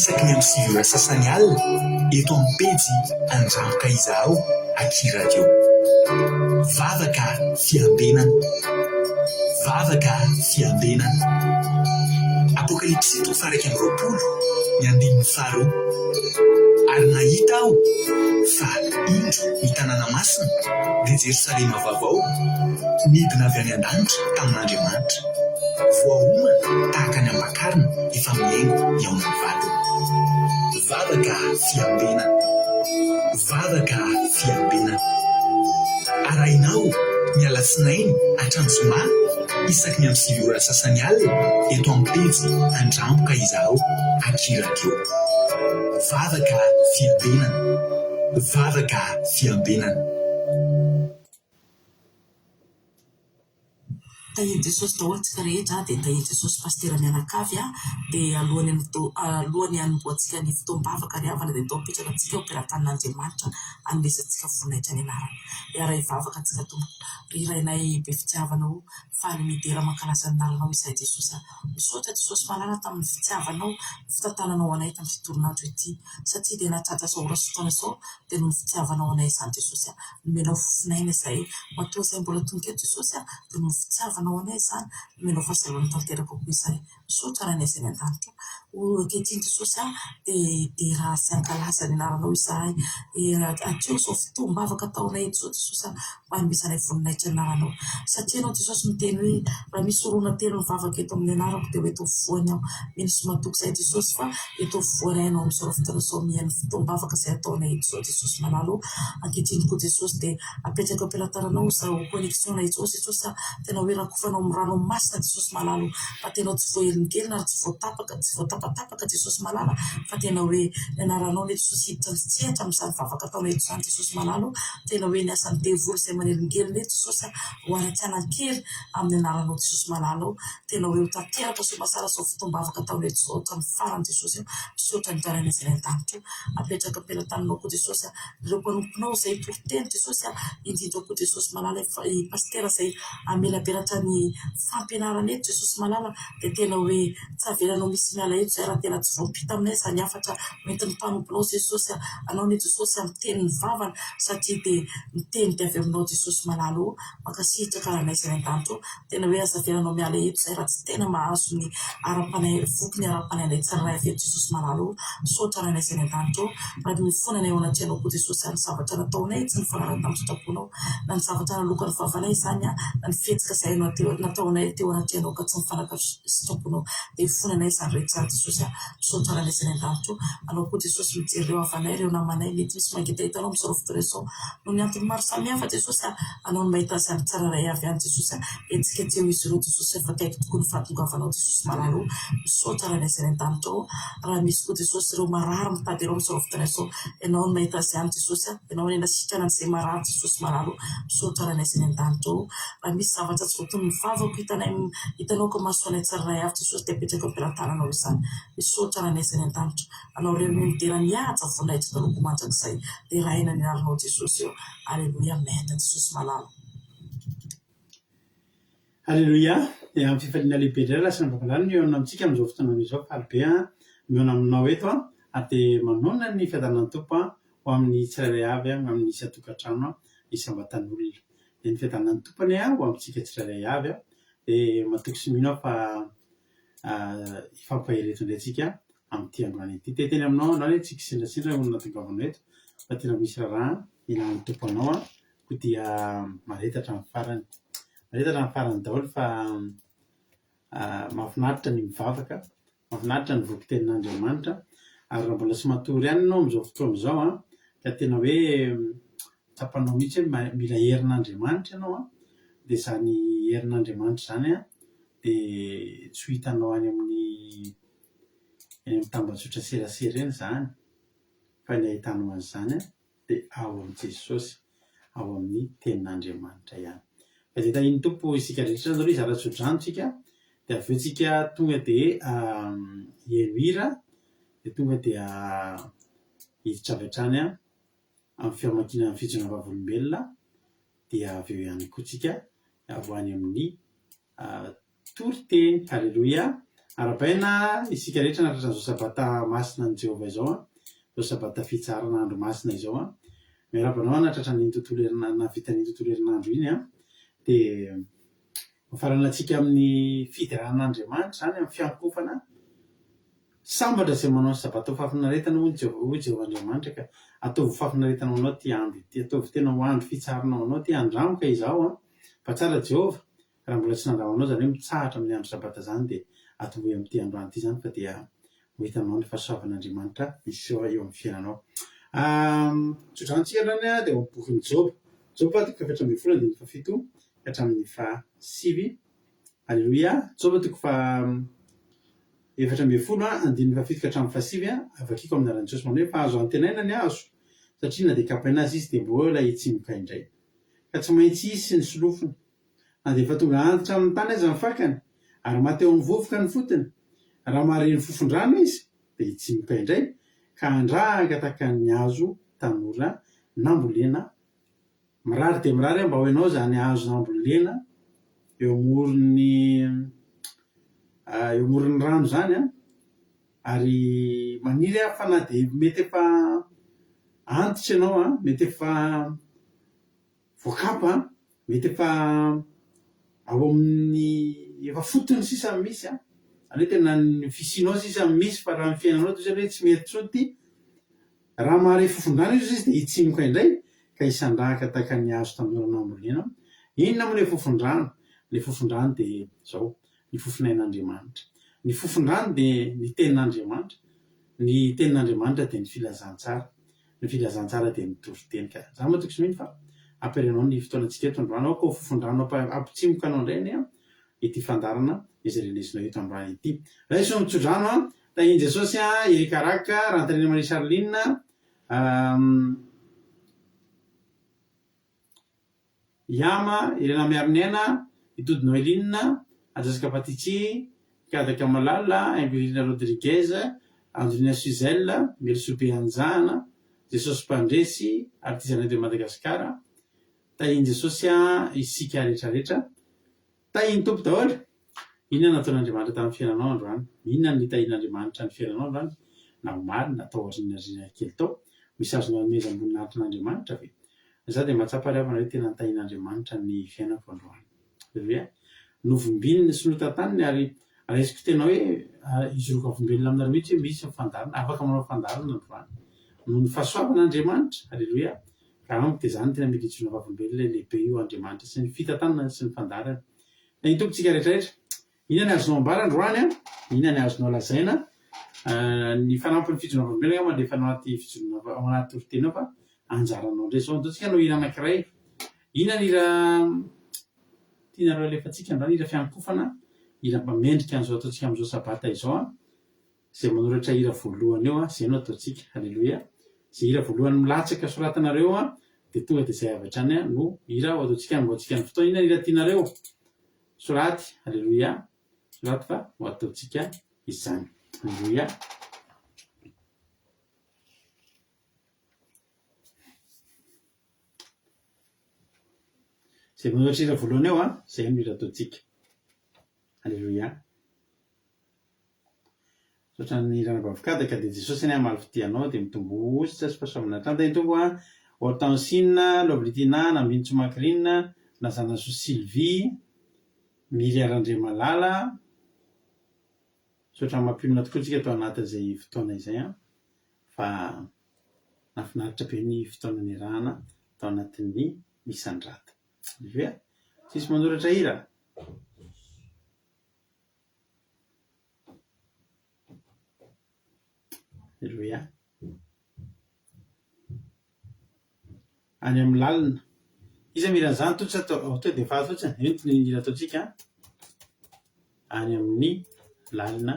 isaky ny amin'ny sivy ora sasany alina eto amin'ny pejy Andramboka Izaho Akiradio. Vavaka fiambenana, vavaka fiambenana. Apokalipsy 3:20 ny andininy faharoa. Ary nahita aho fa indro ny tanàna masina dia Jerosalema vaovao midina avy any an-danitra tamin'Andriamanitra, voahomana tahaka ny ambakarina efa miaingo eo amin'ny vatany. Vavaka fiambenana, vavaka fiambenana. Arahinao ny alatsinainy hatramin'ny zoma isaky ny amin'ny sivy ora sasany alina eto amin'ny pejy Andramboka Izaho Akiradio. Vavaka fiambenana, vavaka fiambenana. Tahiny Jesosy daholo tsika rehetra dia tahiny Jesosy pastera mianakavy dia alohany hanomboantsika ny fotoam-bavaka ry havana dia atao mipetraka antsika omperatan'Andriamanitra anesantsika voninahitra ny anarany. Iara hivavaka antsika tompo, rirainay be fitiavanao faly midera mankalasa ny nalanao izay Jesosy. Misaotra Jesosy malala tamin'ny fitiavanao, fitantananao anay tamin'ny fitoronandro ity, satria dia nahatratra sao ora sy taona sao dia noho ny fitiavanao anay izany Jesosy. Nomenao fofinaina izay matoa izay mbola tonga eto Jesosy dia noho ny fitiavanao anay izany nomenao fahasalamana tanteraka koa izay. Misaotra raha anay izay ny an-danitra. Ankehitriny Jesosy dia raha sy ankalasa ny anaranao izahay atreo sao fotoam-bavaka ataonay eto Jesosy mba hanomesanay voninahitra ny anaranao, satria anao Jesosy miteny hoe raha misy orona telo mivavaka eto amin'ny anarako dia eto voany aho. Mino sy matoky izay Jesosy fa eto voany hainao amin'izao fotoana sao mihaino fotoam-bavaka izay ataonay eto zao Jesosy malalo. Ankehitriny koa Jesosy dia apetraka am-pelantaranao zao connexion Jesosy tena hoe rakofanao amin'ny ranomasina Jesosy malalo, fa tena tsy voahelingelina ary tsy voatapatapaka Jesosy malala, fa tena hoe ny anaranao ny Jesosy hiditra ny tsehatra amin'izany vavaka ataonay eto izany Jesosy malalo. Tena hoe ny asan'ny devoly izay manelingelina eto Jesosy ho ara-tsianan-kely amin'ny anaranao Jesosy malalo. Tena hoe ho tanteraka so masara sao fotoam-bavaka ataonay eto izao hatramin'ny farany Jesosy. Misaotra ny darana izay ny an-danitra. Apetraka am-pelantananao koa Jesosy ireo mpanomponao izay porteny Jesosy, indrindra koa Jesosy malala i pastera izay amelaberatra ny fampianarana eto Jesosy malala, dia tena hoe tsy avelanao misy miala eto izay raha tena tsy voampita aminay izany afatra mety ny mpanomponao Jesosy. Anao ny Jesosy amin'ny teny ny vavana, satria dia miteny dia avy aminao Jesosy malalo. Mankasitraka raha anay izay ny an-danitra. Tena hoe aza avelanao miala eto izay raha tsy tena mahazo ny voky ny ara-panainay tsirairay avy eto Jesosy malalo. Misaotra raha anay izay ny an-danitra. Raha mifonana eo anatrehanao koa Jesosy ny zavatra nataonay tsy nifanaraka tamin'ny sitraponao, na ny zavatra nalokany vavanay izany na ny fihetsika izay nataonay teo anatrehanao ka tsy nifanaraka sitraponao, dia mifonanay izany rehetra Jesosy. Misaotra raha anay izay ny an-danitra. Anao koa Jesosy mijery ireo havanay ireo namanay mety misy mangita hitanao amin'izao fotoana izao noho ny antony maro samihafa Jesosy. Anao ny mahita izany tsiraray avy any Jesosy. Etsiketseo izy ireo Jesosy efa akaiky tokoa ny fahatongavanao Jesosy malalo. Misaotra raha anay izay ny an-danitra. Raha misy koa Jesosy ireo marary mitady ireo amin'izao fotoana izao, ianao ny mahita izany Jesosy. Ianao ny ena sitrana an'izay marary Jesosy malalo. Misaotra raha anay izay ny an-danitra. Raha misy zavatra tsy voatony mivavaka hitanao ka mahasoanay tsiraray avy Jesosy dia apetraka am-pelantananao izany. Misaotra raha anay izay ny an-danitra. Anao ireo midera mihaja voninahitra taloko mandrakizay dia rahaina ny anaranao Jesosy eo. Aleloia, amen Jesosy malalo. Aleloia. Amin'ny fifaliana lehibe indray lasa ny vakalany mihaona amintsika amin'izao fotoana izao falybe mihaona aminao eto dia manona ny fiadanan'ny tompo ho amin'ny tsirairay avy amin'ny isy atokantrano isam-batan'olona. Dia ny fiadanan'ny tompony ho amintsika tsirairay avy dia matoky sy mino fa ifampahereto indray tsika amin'ity androany ity. Teteny aminao androany tsika sindrasindra olona tongavanao eto fa tena misy raha ilan'ny tomponao ko dia maretatra amin'ny farany. Maretatra amin'ny farany daholo fa mahafinaritra ny mivavaka, mahafinaritra ny voky tenin'Andriamanitra. Ary raha mbola tsy matory ihany ianao amin'izao fotoana izao ka tena hoe tsapanao mihitsy hoe mila herin'Andriamanitra ianao dia izany herin'Andriamanitra izany dia tsy ho hitanao any amin'ny tambazotra serasera eny izany, fa ny ahitanao an'izany dia ao amin'i Jesosy, ao amin'ny tenin'Andriamanitra ihany. Fa dia tahiny tompo isika rehetra izao zara-tsodrano tsika dia avy eo tsika tonga dia hihaino hira dia tonga dia hiditra avy hatrany amin'ny fiamakiana ny fijona vavolombelona dia avy eo ihany koa tsika ho any amin'ny toriteny. Haleloia, arabaina isika rehetra natratra zao sabata masina ny Jehova izao zao sabata fitsaran'andro masina izao miarabanao natratra ny tontolo navita ny tontolo herinandro iny dia faranantsika amin'ny fidiran'Andriamanitra zany amin'ny fiankofana sambatra zay manao ny sabata ho fafinaretana ho Jehova Andriamanitra ka ataovy fafinaretana ho anao ty andro ity, ataovy tena ho andro fitsarana ho anao ty andramoka izao fa tsara Jehova raha mbola tsy nandramanao zany hoe mitsahatra amin'ny andro sabata zany dia atombohy amin'ity androany ity zany fa dia ho hitanao ny fahasoavan'Andriamanitra misy eo amin'ny fiainanao. Tsodranotsika zany dia ho bokin'ny Job 7:17 hatramin'ny 7. Alleluia. Job 7:17 hatramin'ny 7 avakiko amin'ny anaran'i Jesosy manao hoe fa azo antenaina ny azo satria na dia kapaina azy izy dia mbola hitsimoka indray ka tsy maintsy izy sy ny solofony na dia efa tonga antitra amin'ny tany aza ny fakany ary maty eo amin'ny vovoka ny fotony raha mareny fofondrano izy dia hitsimoka indray ka andrahaka tahaka ny hazo tanora nambolena mirary dia mirary mba ho ianao zany hazo nambolena eo amoron'ny rano zany ary maniry fa na dia mety efa antitra ianao mety efa voakapa mety efa ao amin'ny efa fotony sisa misy zany hoe tena ny fisinao sisa misy fa raha ny fiainanao toy izany hoe tsy mety tsody raha mahare fofondrano izy dia hitsimoka indray ka hisandrahaka tahaka ny hazo tanora nambolena. Inona moa ilay fofondrano? Ilay fofondrano dia zao ny fofonain'Andriamanitra. Ny fofondrano dia ny tenin'Andriamanitra. Ny tenin'Andriamanitra dia ny filazantsara. Ny filazantsara dia ny toriteny ka za moa tokony mino fa ampirenao ny fotoanantsika eto androany ao ka ho fofondrano ampitsimokanao indray ity fandarana izay renesinao eto androany ity. Raha iso mitsodrano tahian Jesosy Erikaraka Rantarena Maria Charline Yama Irena Miarinaina Itody Noeline Ajasaka Patitsy Kadaka Malala Ingrid Rodriguez Angelina Suzelle Melsobe Anjana Jesosy Mpandresy artizana de Madagasikara tahian Jesosy isika rehetrarehetra tahian tompo daholo. Inona nataon'Andriamanitra tamin'ny fiainanao androany? Inona ny tahian'Andriamanitra ny fiainanao androany? Na omaly na tao aoriana kely tao misy azonao amezam-boninahitran'Andriamanitra ve? Za dia mahatsapa riavana hoe tena tahian'Andriamanitra ny fiainako androany. Hoe novombininy sy notantaniny ary raisiko tena hoe izy roka vombelona aminareo mihitsy hoe misy fandarina afaka manao fandarina androany noho ny fahasoavan'Andriamanitra. Alleluia. Ka amiko dia zany tena mila itsona vavombelona lehibe io Andriamanitra sy ny fitantanana sy ny fandarana. Na intokontsika rehetrarehetra inona ny azonao ambara androany inona ny azonao lazaina ny fanampin'ny fijorona vavombelona mandefa anaty fijorona ao anaty toriteny ao fa anjaranao indray zao antoantsika no hira anankiray. Inona ny hira tianareo alefantsika androany hira fiankofana hira mamendrika an'izao ataontsika amin'izao sabata izao izay manoratra hira voalohany eo izay no ataontsika. Alleluia. Izay hira voalohany milatsaka soratanareo dia tonga dia izay avy hatrany no hira ho ataontsika nomboantsika ny fotoana. Inona hira tianareo soraty? Alleluia. Soraty fa ho ataontsika izany. Alleluia. Izay manoratra hira voalohany eo izay no hira ataontsika. Alleluia. Sotra ny hirana bavokadaka dia Jesosy any amaly fidianao dia mitombo ositra sy fahasoavana tranta itombo Hortensine Lovlitina Nambinitso Macrine Nazanaso Sylvie Miriarandre Malala. Sotra mampionona tokoa tsika tao anatin'izay fotoana izay fa nafinaritra be ny fotoana ny rahana tao anatin'ny misandrata. Alleluia. Sisy manoratra hira. Alleluia. Any amin'ny lalina iza miran'izany totsy atao dia efa fotsiny entiny hira ataontsika any amin'ny lalina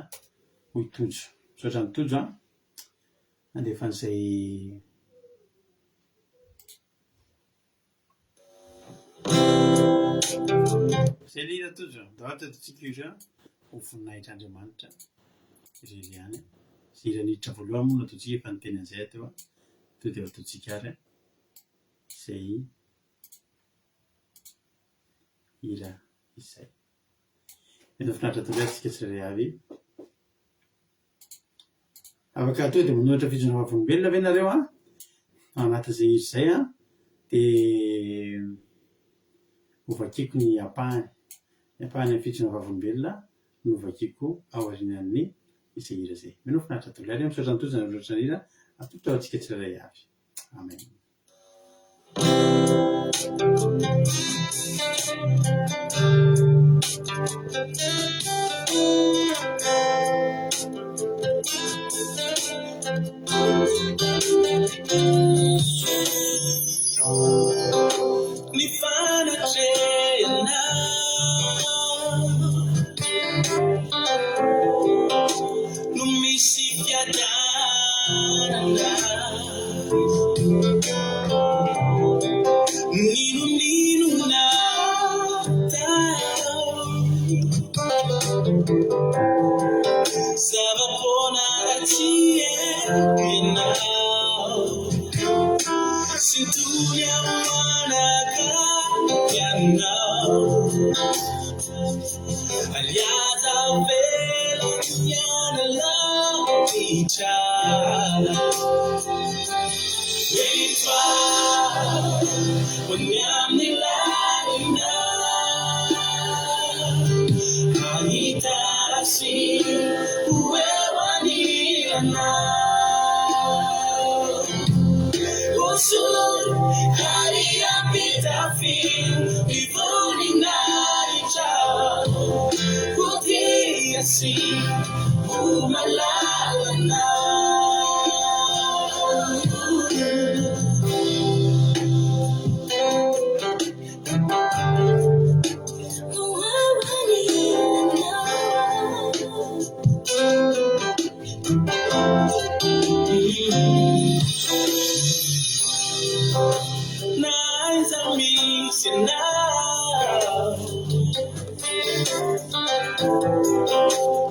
ho itojo. Sotra ny tojo andefa an'izay izay le hira tojo da ohatra ataontsika io ho voninahitr'Andriamanitra ireny ihany. Hira niditra voalohany moa no ataontsika efa niteny an'izay teo to dia ataontsika ary izay hira izay. Ena finaritra toy antsika tsirairay avy afaka atao dia manohitra fijona vavolombelona ve nareo anatin'izay izy zay dia ovakiko ny apahany amin'ny fijona vavolombelona no ovakiko aorian'ny izay hira zay. Mino finaritra dolary misaotra nytozana misaotra ny hira atolotra antsika tsirairay avy. Amen. Ni fanatrena no misy fiadanana ninonina zava-pona tienao sintunya manaka yanao aliaza vela yanala ichala Weitwa Unyamnilaina Haitarasi Uwewanilana Usul Haria Pitafi Ivoni Naicha Utiasi Umalalana Nice and mixing now.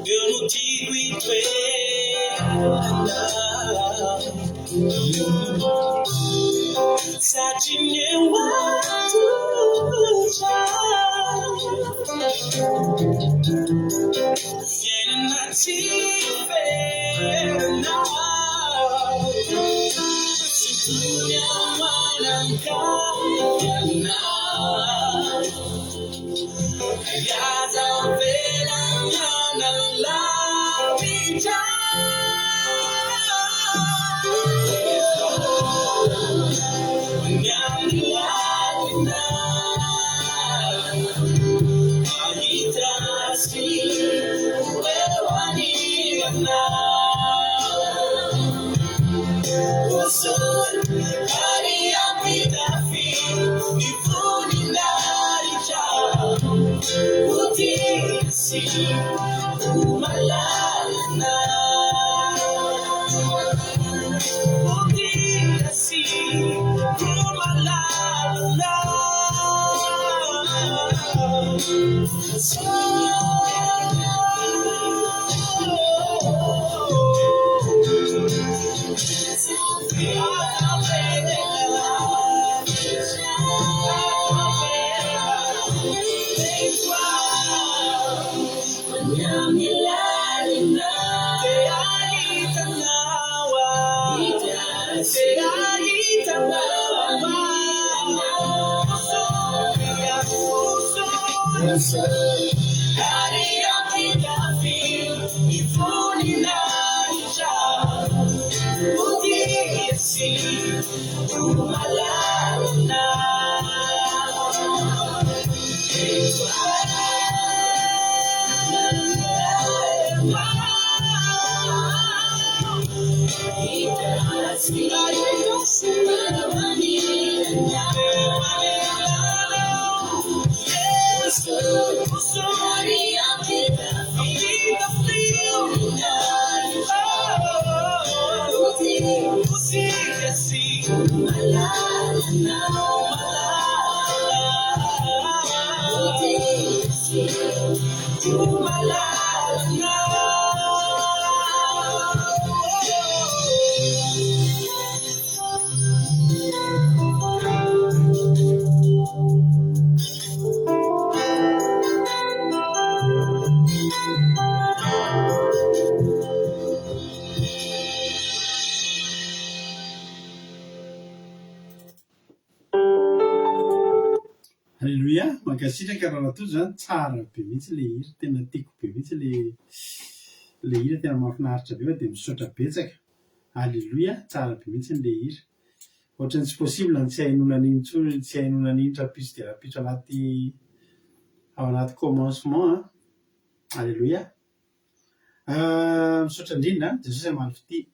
Eu não digo e Satinha watu Yena natife na Situnya manangka yana Yaza vela yana la vita Nyamilana Ahitasi Uwewanilana Usul Haria Pitafi Ifuni Naricha Utisi Umalalana Utisi Umalalana Haria Pitafi Ifuni Naicha Utisi Umalalana mankasitraka raha toy zany tsara be mihitsy le hira tena tiako be mihitsy le hira tena mahafinaritra be fa dia misaotra betsaka. Alleloia, tsara be mihitsy le hira. Ohatrany tsy possible ny tsy hainona n'iny rapitso dia rapitso ao anaty commencement. Alleloia. Misaotra indrindra Jesosy malefy ty.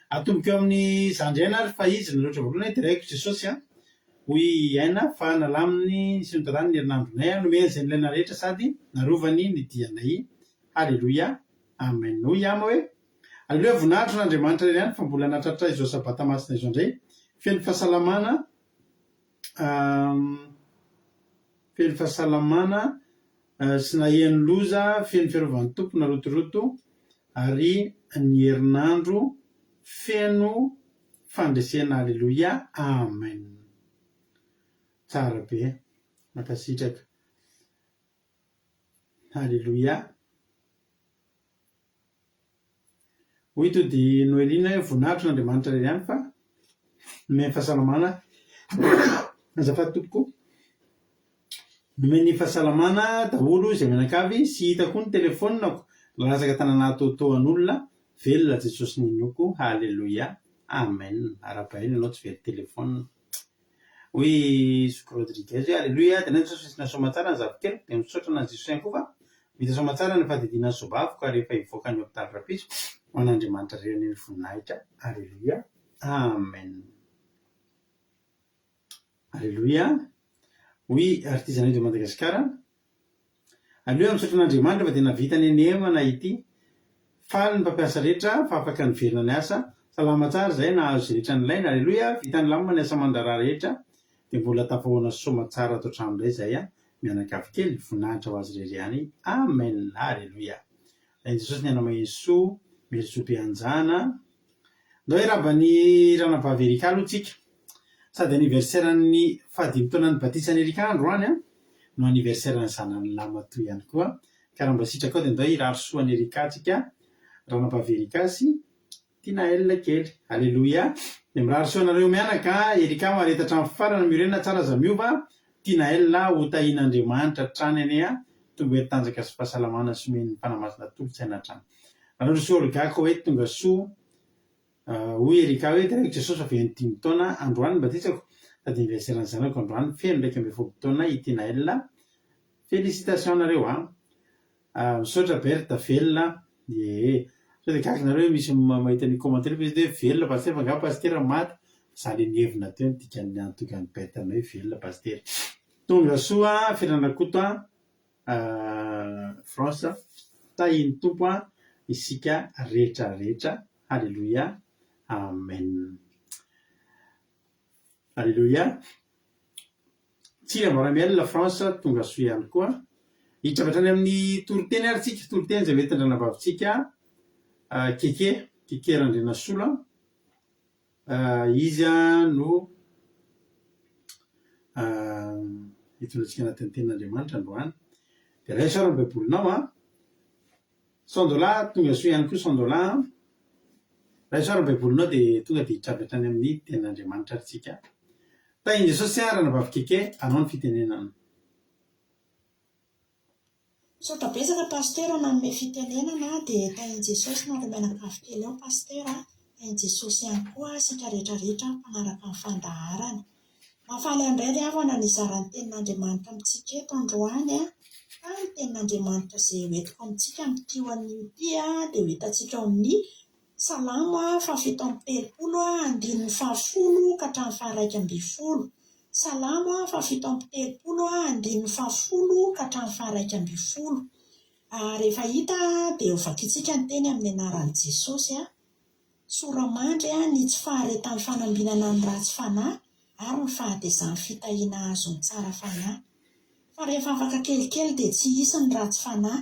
Atomboko eo amin'ny zandriaina ary fa izy ny loatra voalohany diraiko Jesosy hoy aina fa nalaminy sy notanany ny herinandronay nomeny izay nilaina rehetra sady narovany ny dianay. Alleloia. Amen. Hoy ama hoe alleloia, voninahitro n'Andriamanitra iray ihany fa mbola natratra izao sabata masina izao indray. Feno fahasalamana sy nahian'ny loza, feno fiarovan'ny tompo narotoroto ary ny herinandro feno fandresena. Alleloia. Amen. Tsara be, mankasitraka. Alleloia. Hoy to dia noelina voninahitro n'Andriamanitra iray ihany fa nomeny fahasalamana. Azafady tompoko, nomeny fahasalamana daholo izay mianakavy sy hitako ny telefonako lalasaka tanana atoatoan'olona. Velona Jesosy ninoko. Alleloia. Amen. Ara-bahiny ianao tsy very telefona. Hoy Soko Rodriguez hoe alleloia, tena Jesosy nasoama tsara ny zavikely dia misaotra na Jesosy ihany koa fa vita soama tsara ny fadidina ny sobavy ka rehefa hivoaka ny hôpitaly rapitso ho an'Andriamanitra reny ny voninahitra. Alleloia. Amen. Alleloia. Hoy artizanay de Madagasikara. Alleloia, misaotra n'Andriamanitra fa dia navita ny anemana ity. Faly ny mpampiasa rehetra fa afaka niverina ny asa. Salama tsara izay nahazo izay rehetra nilaina. Alleloia. Vita ny lamina ny asa mandarà rehetra dia mbola tafahoana soama tsara atao trano indray izay mianakavy kely voninahitra ho azy irery ihany. Amen. Alleloia. Ny Jesosy ny anamahesoa mierisobe anjana. Ndao hoe rabany ranavavy Erika aloha tsika. Sady aniversairan'ny fahadimy taonan'ny batisa ny Erika androany no aniversairan'ny zanany lamatoa ihany koa. Ka raha mba sitraka ao dia ndao hirary soa ny Erika tsika, ranavavy Erika sy Tinael kely. Alleloia. Dia mirary soa nareo mianaka. Erika maharetatra amin'ny farana mirenina tsara aza miova. Tinael ho tahian'Andriamanitra trany ane tonga hoe tanjaka sy fahasalamana sy omeny fanamasina tolontsaina trany. Anao soa olgako hoe tonga soa. Hoy Erika hoe direko Jesosy fa veny 5 taona androany batisako sady aniversairan'ny zanako androany feno 9 taona i Tinael. Félicitations nareo misaotra Berta velona. Sao dia gaga nareo misy mahita ny commentaire fa izy hoe velona paster fa nga paster maty. Za le nievina teo ny dikany antokany Berta hoe velona paster. Tonga soa Firandrakoto France tahiny tompo isika rehetra rehetra. Alleluia. Amen. Alleluia. Tsira Maramiel la France tonga soa ihany koa. Hitrapatrany amin'ny toroteny ary tsika, toroteny izay hoentin-drana vavintsika keke Randrena Sola. Izy no hitondratsika anatin'ny tenin'Andriamanitra androany. Dia ray sara baibolinao $100 tonga soa ihany koa $100. Raha sara baibolinao dia tonga dia hitrapetrany amin'ny tenin'Andriamanitra ary tsika. Tahin Jesosy ranavavy keke anao ny fitenenana. Misaotra betsaka pasteur nanome fitenenana dia tahin Jesosy nareo mianakavy kely ao pasteur. Tahin Jesosy ihany koa sika rehetrarehetra manaraka ny fandaharany. Mahafaly andray ry havana ny zaran'ny tenin'Andriamanitra amintsika eto androany fa ny tenin'Andriamanitra izay hoentiko amintsika amin'ity hoan'ity dia ho hitantsika ao amin'ny Salamo 7:30 ka hatramin'ny 1:20. Salamo 7:30 ka hatramin'ny 1:20. Rehefa hita dia ho vakitsika ny teny amin'ny anaran'i Jesosy. Soramandry ny tsy faharetan'ny fanambinana ny ratsy fanahy ary ny fahatezan'ny fitahiana azo ny tsara fanahy. Fa rehefa afaka kelikely dia tsy hisy ny ratsy fanahy.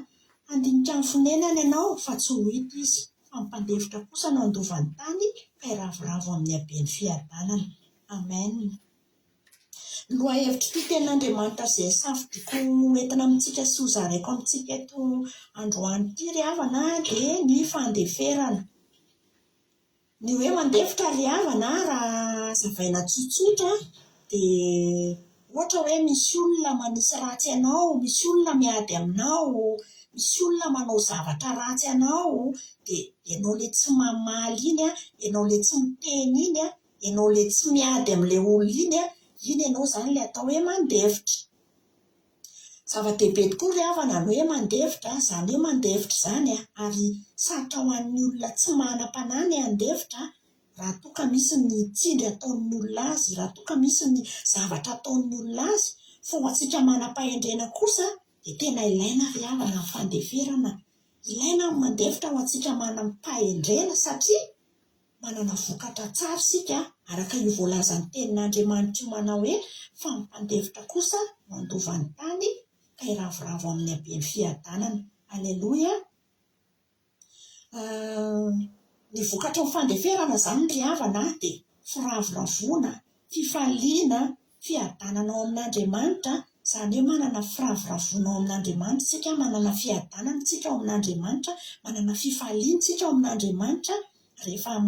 Handinika ny fonenany ianao fa tsy ho hita izy. Fampandevitra kosa no andovan'ny tany ka iravoravo amin'ny haben'ny fiadanana. Amen. Loha hevitra ity tenin'Andriamanitra izay safidiko entina amintsika sy ho zaraiko amintsika eto androany ity ry havana dia ny fandeferana. Ny hoe mandefitra ry havana raha zavaina tsotsotra dia ohatra hoe misy olona manisy ratsy ianao, misy olona miady aminao, misy olona manao zavatra ratsy ianao, dia ianao le tsy mamaly iny a, ianao le tsy miteny iny a, ianao le tsy miady amin'ilay olona iny a, iny ianao zany le atao hoe mandevitra. Zava-dehibe tokoa ry havana ny hoe mandevitra, zany hoe mandevitra zany a, ary sarotra ho an'ny olona tsy manam-panany handevitra raha toa ka misy ny tsindry ataon'ny olona azy, raha toa ka misy ny zavatra ataon'ny olona azy. Fa ho antsika manam-pahendrena kosa dia tena ilaina ry havana ny fandeferana. Ilaina ny mandevitra ho antsika manam-pahendrena satria manana vokatra tsara isika araka io voalazan'ny tenin'Andriamanitra io manao hoe fa ny mpandevitra kosa mandova ny tany ka iravoravo amin'ny habeny fiadanana. Aleloia. Ny vokatra ny fandeferana zany ry havana dia firavoravona, fifaliana, fiadanana ao amin'Andriamanitra. Izany hoe manana firavoravona ao amin'Andriamanitra tsika, manana fiadanana tsika ao amin'Andriamanitra, manana fifaliana tsika ao amin'Andriamanitra rehefa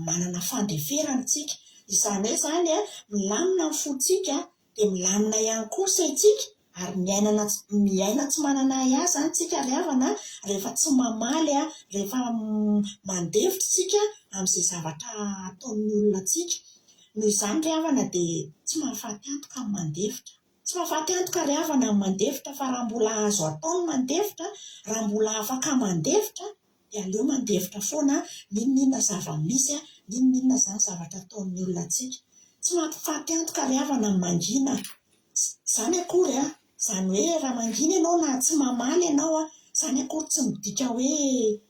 manana fandeferana tsika. Izany hoe zany a, milamina ny fontsika dia milamina ihany koa saitsika, ary miaina tsy manana aza tsika ry havana rehefa tsy mamaly a, rehefa mandevitra tsika amin'izay zavatra ataon'ny olona tsika. Noho izany ry havana dia tsy mahafaty antoka ny mandevitra. Tsy mahafaty antoka ry havana ny mandevitra, fa raha mbola azo atao ny mandevitra, raha mbola afaka mandevitra, dia aleo mandevitra foana n'inona zava-misy a, n'inona zany zavatra ataon'ny olona tsika. Tsy mahafaty antoka ry havana ny mangina. Zany akory a, zany hoe raha mangina ianao na tsy mamaly ianao a, zany akory tsy midika hoe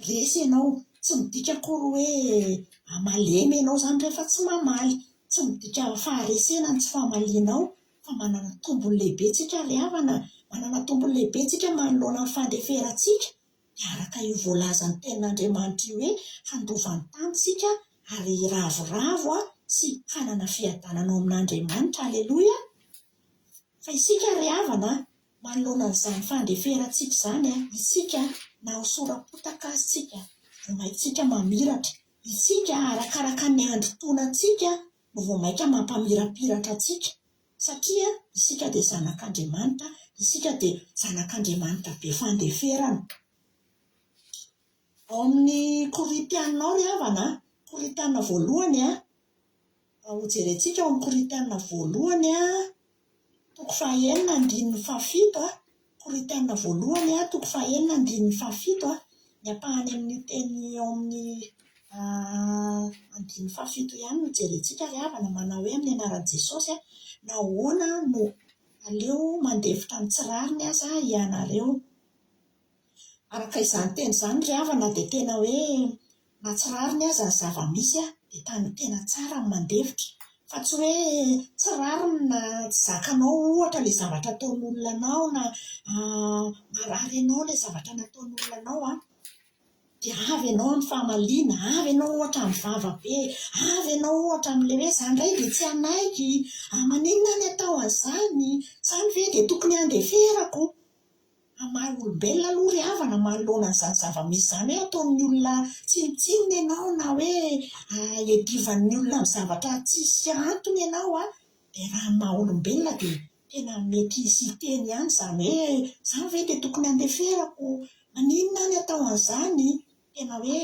resy ianao, tsy midika akory hoe malemy ianao zany rehefa tsy mamaly, tsy midika faharesena ny tsy famalianao, fa manana tombony lehibe tsika ry havana, manana tombony lehibe tsika manoloana ny fandeferatsika, dia araka io voalazan'ny tenin'Andriamanitra io hoe handova ny tany tsika ary ravoravo a sy hanana fiadanana ao amin'Andriamanitra. Aleloia. Fa isika ry havana manoloana n'izany fandeferatsika zany a, isika na ho sora-potaka azitsika vao maintsika mamiratra, isika arakaraka ny andro-tonantsika no vao mainka mampamirapiratra atsika, satria isika dia zanak'Andriamanitra, isika dia zanak'Andriamanitra be fandeferana. Ao amin'ny Korintianina ry havana, Korintianina voalohany a, ho jerentsika ao amin'ny Korintianina voalohany a, toko 4:7 a, Korintianina voalohany a, toko 4:7 a, ny ampahany amin'ny teny ao amin'ny 7 ihany no jerentsika ry havana, manao hoe amin'ny anaran'i Jesosy a, nahoana no aleo mandevitra ny tsirariny aza ianareo. Araka izany teny izany ry havana dia tena hoe na tsirariny aza ny zava-misy a, dia tena tsara ny mandevitra. Fa tsy hoe tsirariny na zakanao ohatra ilay zavatra ataon'olona anao, na marary ianao ilay zavatra nataon'ny olona anao a, dia avy ianao amin'ny famaliana, avy ianao ohatra amin'ny vavabe, avy ianao ohatra amin'ilay hoe zany indray dia tsy anaiky, maninona ny atao an'izany, izany ve dia tokony handeferako. Amaly olombelona aloha ry havana manoloana n'izany zava-misy izany hoe ataon'ny olona tsinitsinina ianao, na hoe edivan'ny olona amin'ny zavatra tsisy antony ianao a, dia raha maha olombelona dia tena mety hisy teny ihany izany hoe izany ve dia tokony handeferako, maninona ny atao an'izany. Tena hoe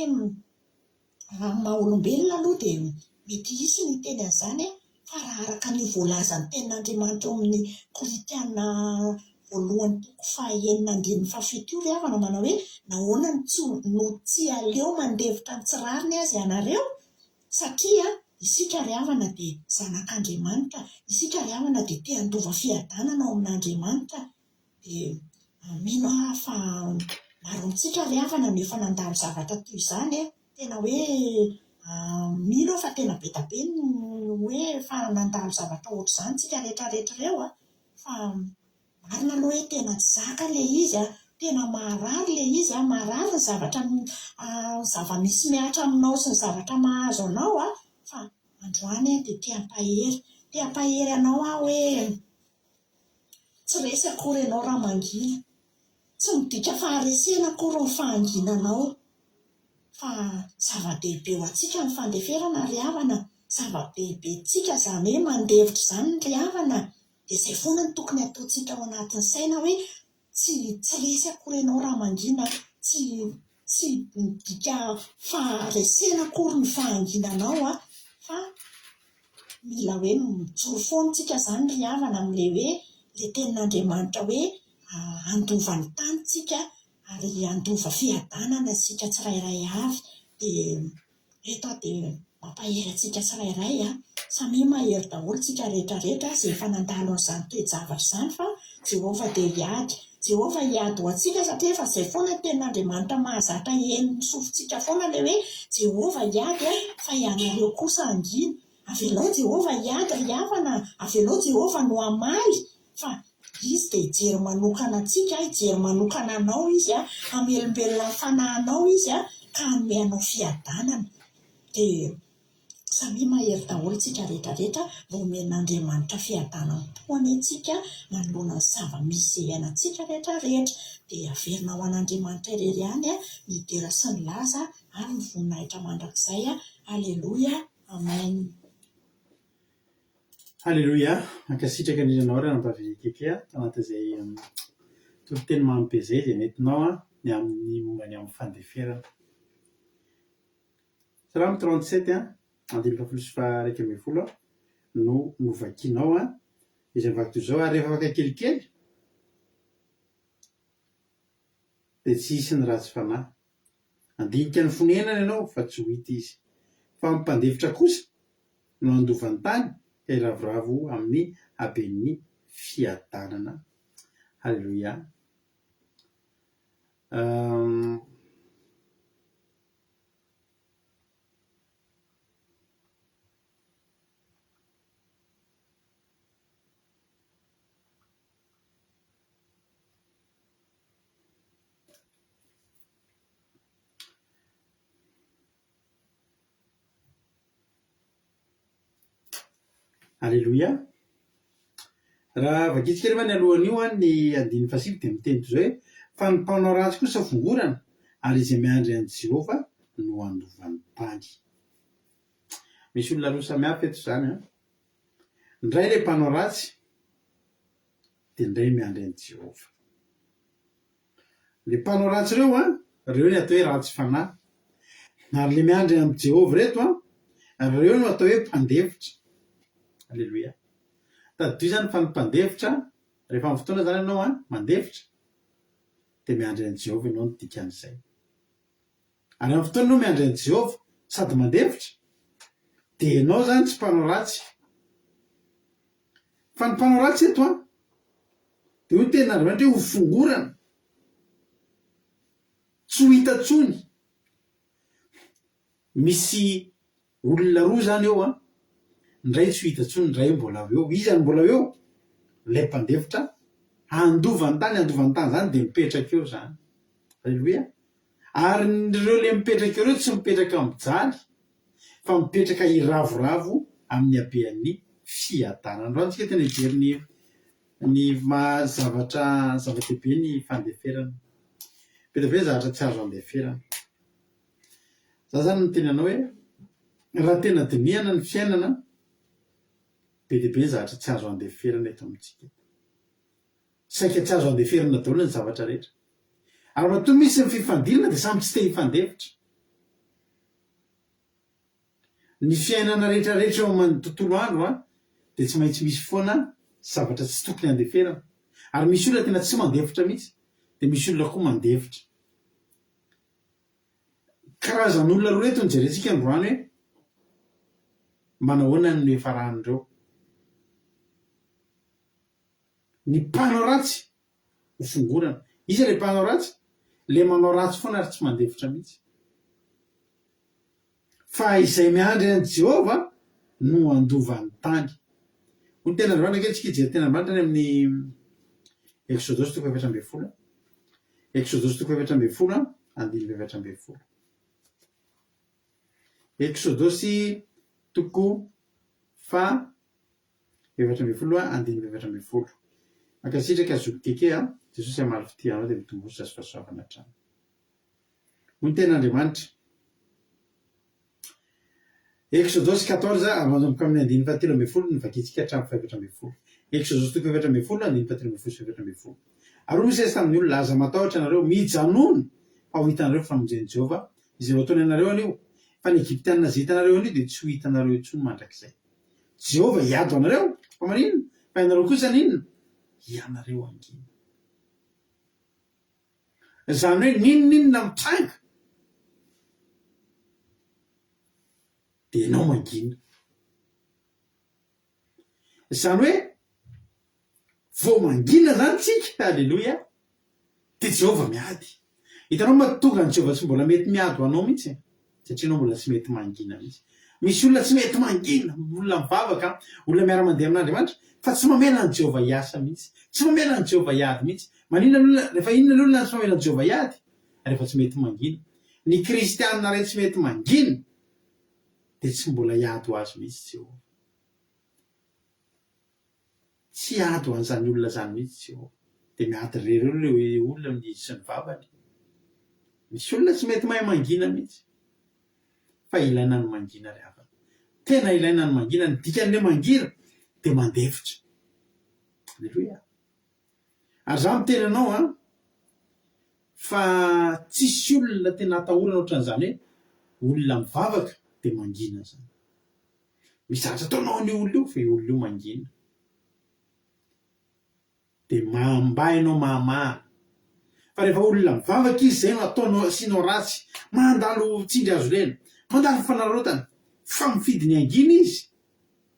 raha maha olombelona aloha dia mety hisy ny teny an'izany, fa raha araka ny voalazan'ny tenin'Andriamanitra ao amin'ny Korintianina voalohany toko 4:7 io ry havana manao hoe nahoana no tsy aleo mandevitra ny tsirariny azy ianareo, satria isika ry havana dia zanak'Andriamanitra, isika ry havana dia te handova fiadanana ao amin'Andriamanitra. Dia mino fa maro amintsika ry havana no efa nandalo zavatra toy izany, tena hoe mino fa tena be tabe ny hoe fa nandalo zavatra ohatr'izany tsika rehetrarehetra ireo a, fa marina aloha hoe tena tsy zaka ilay izy a, tena marary ilay izy a, marary ny zavatra zava-misy miatra aminao sy ny zavatra mahazo anao a, fa androany dia te hampahery anao hoe tsy resy akory ianao raha mangina, tsy midika faharesena akory ny fahanginanao, fa zava-dehibe ho antsika ny fandeferana ry havana, zava-behibetsika zany hoe mandevitra izany ny ry havana dia izay foana ny tokony ataontsika ao anatin'ny saina hoe tsy resy akory ianao raha mangina tsy midika faharesena akory ny fahanginanao fa mila hoe mijoro foantsika izany ry havana amin'ilay hoe le tenin'Andriamanitra hoe andova ny tanitsika ary andova fiadanana sika tsirairay avy dia eto dia mampahery antsika tsirairay samy mahery daholo tsika rehetrarehetra izay efa nandalo n'izany toe-javatra izany fa Jehova dia hiady Jehova hiady ho antsika satria efa izay foana ny tenin'Andriamanitra mahazatra sofintsika foana ilay hoe Jehova hiady fa ianareo kosa angina avelao Jehova hiady ry havana avelao Jehova no hamaly fa izy dia hijery manokana antsika hijery manokana anao izy hamelombelona ny fanahinao izy ka hanome anao fiadanana dia samy mahery daholo tsika rehetrarehetra mba omen'Andriamanitra fiadanam-poana antsika manoloana ny zava-misy izay iainantsika rehetrarehetra dia averina ho an'Andriamanitra irery ihany ny dera sy ny laza ary ny voninahitra mandrakizay Aleloia amen. Aleloia, mankasitraka indrindra raha nampavikeke tanatin'izay toloteny mamy izay nentinao ny amin'ny momba ny amin'ny fandeferana. Salamo 37 andiny fafolo sy faha 1 no novakianao izay mivaky toy izao ary rehefa afaka kelikely dia tsy hisy ny ratsy fanahy. Andinika ny fonenana ianao fa tsy ho hita izy fa mipandevitra kosa no andovan'ny tany ka iravoravo amin'ny haben'ny fiadanana. Halleluia. Alléluia. Raha vakitsika rehefa ny alohan'io ny andiny fasivy dia miteny toy izao hoe fa ny mpanao ratsy kosa vongorana ary izay miandry an'i Jehova no andovan'ny tany. Misy olona roa samihafa eto izany indray ilay mpanao ratsy dia indray miandry an'i Jehova. Ilay mpanao ratsy ireo ny atao hoe ratsy fanahy ary ilay miandry an'i Jehova reto ireo no atao hoe mpandevitra. Alléluia. Taddio izany fa ny mpandevitra rehefa amin'ny fotoana izany ianao mandevitra dia miandry an'i Jehova ianao no dikan'izay. Ary amin'ny fotoana ianao miandry an'i Jehova sady mandevitra dia ianao izany tsy mpanao ratsy. Fa ny mpanao ratsy eto dia hoy tenin'Andriamanitra hoe ho fongorana tsy ho hita intsony. Misy olona roa izany eo ndray tsy hita intsony, ndray mbola eo. Iza ny mbola eo? Ilay mpandevitra andovan'ny tany izany dia mipetraka eo izany. Alleluia. Ary ireo ilay mipetraka eo ireo tsy mipetraka mijaly fa mipetraka hiravoravo amin'ny habean'ny fiadanana. Andro antsika tena hijery ny zava-dehibe ny fandeferana. Be dia be zavatra tsy azo andeferana. Za zany no teny anao hoe raha tena dinihana ny fiainana be dia be ny zavatra tsy azo andeferana eto amintsika. Saika tsy azo andeferana daholo ny zavatra rehetra. Ary matoa misy ny fifandilana dia samy tsy te hifandevitra. Ny fiainana rehetrarehetra eo amin'ny tontolo andro dia tsy maintsy misy foana zavatra tsy tokony andeferana. Ary misy olona tena tsy mandevitra mihitsy dia misy olona koa mandevitra. Karazan'olona roa reto no jerentsika androany hoe manahoana no efa ran'ireo. Ny mpanao ratsy ho fongorana. Iza ilay mpanao ratsy? Ilay manao ratsy foana ary tsy mandevitra mihitsy. Fa izay miandry an'i Jehova no andovan'ny tany. Hoy ny tenin'Andriamanitra ankehitriny hijery tenin'Andriamanitra any amin'ny Exodosy 7:20. Exodosy 7:20 andiny 7:20. Exodosy 7:20 andiny 7:20. Mankasitraka zoky keke Jesosy hamaly fitianao dia mitombosa sy fahasoavana hatrany. Hoy ny tenin'Andriamanitra Exodosy 14 avamboka amin'ny 9:13 nivakitsika hatramin'ny 14. Exodosy 14:13 9:13 ary misy azy tamin'ny olona aza matahotra anareo mijanony fa ho hitanareo famonjeny Jehova izay ataony anareo anio fa ny Egyptianina zay hitanareo anio dia tsy ho hitanareo intsony mandrakizay. Jehova hiado anareo fa maninona fa ianareo kosa ninona ianareo angina. Zany hoe ninonina mitranga dia ianao mangina. Zany hoe vao mangina zany tsika, alleloia, dia Jehova miady. Hitanao mahatonga ny Jehova tsy mbola mety miado anao mihitsy satria anao mbola tsy mety mangina mihitsy. Misy olona tsy mety mangina, olona mivavaka, olona miara-mandeha amin'Andriamanitra fa tsy mamela ny Jehova hiasa mihitsy, tsy mamela ny Jehova hiady mihitsy. Maninona rehefa inona olona tsy mamela ny Jehova hiady? Rehefa tsy mety mangina. Ny kristianina ray tsy mety mangina dia tsy mbola hiady ho azy mihitsy Jehova. Tsy ady ho an'izany olona zany mihitsy Jehova. Dia miady reo olona ny sy ny vavany. Misy olona tsy mety mahay mangina mihitsy. Fa ilaina ny mangina ry havana. Tena ilaina ny mangina. Ny dikan'ilay mangina dia mandefitra. Alleluia. Ary za miteny anao fa tsisy olona tena atahorana ohatran'izany hoe olona mivavaka dia mangina zany. Mizatra ataonao an'io olona io fa io olona io mangina. Dia mba hainao mahamaha. Fa rehefa olona mivavaka izy zay no ataonao asianao ratsy, mandalo tsindry azo lena, mandalo fanarotana, fa mifidy ny angina izy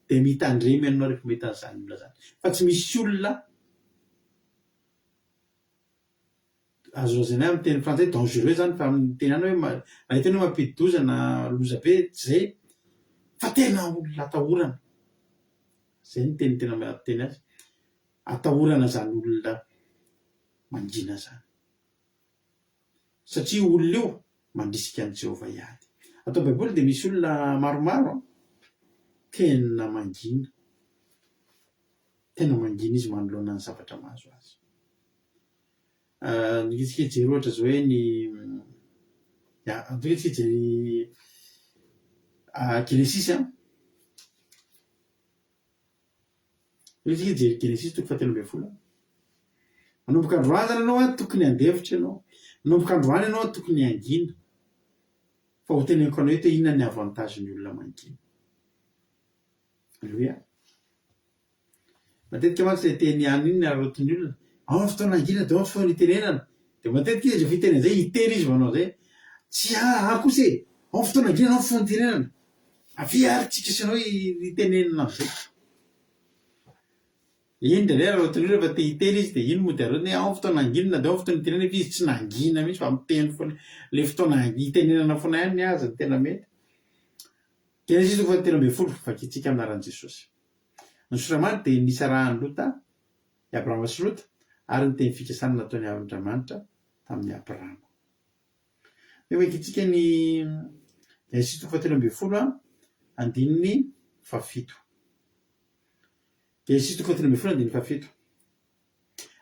dia mitandremy anao rehefa mety an'izany olona zany. Fa tsy misy olona azo zany amin'ny teny frantsay dangereux zany fa amin'ny teny any hoe raha tena hoe mampidi-doza na loza be tsy zay fa tena olona atahorana. Zay ny tena teny azy. Atahorana zany olona mangina zany. Satria olona io mandrisika an' Jehova hiady. Atao Baiboly dia misy olona maromaro tena mangina. Tena mangina izy manoloana ny zavatra mahazo azy. Nitsika jery ohatra zao hoe nitsika jery Genesis nitsika jery Genesis 17. Manomboka androany zany ianao tokony handefitra ianao. Manomboka androany ianao tokony hangina. Fa ho teneniko anao hoe inona ny avantage ny olona mangina. Alleluia. Matetika mantsy ilay teny ihany iny arotiny olona. Ao ny fotoana angina dia ao ny fotoana hitenenana. Dia matetika izy rehefa hiteny zay hitery izy manao zay. Tsy kosa ao ny fotoana angina ao ny fotoana hitenenana. Avy aritsika sy anao hitenenana amin'izay. Iny dra arotiny olona rehefa te hitery izy dia iny moa dia arotiny ao ny fotoana angina dia ao ny fotoana hitenenana fa izy tsy nangina mihitsy fa miteny foana ilay fotoana hitenenana foana ihany ny azy ny tena mety. Genesis 17 vakitsika amin'ny anaran'i Jesosy. Ny soramany dia nisarahany Lota, i Abrahama sy Lota, ary ny teny fikasana nataony Andriamanitra tamin'ny Abrahama. Dia vakitsika ny Genesis 17 andininy 7. Genesis 17 andininy 7.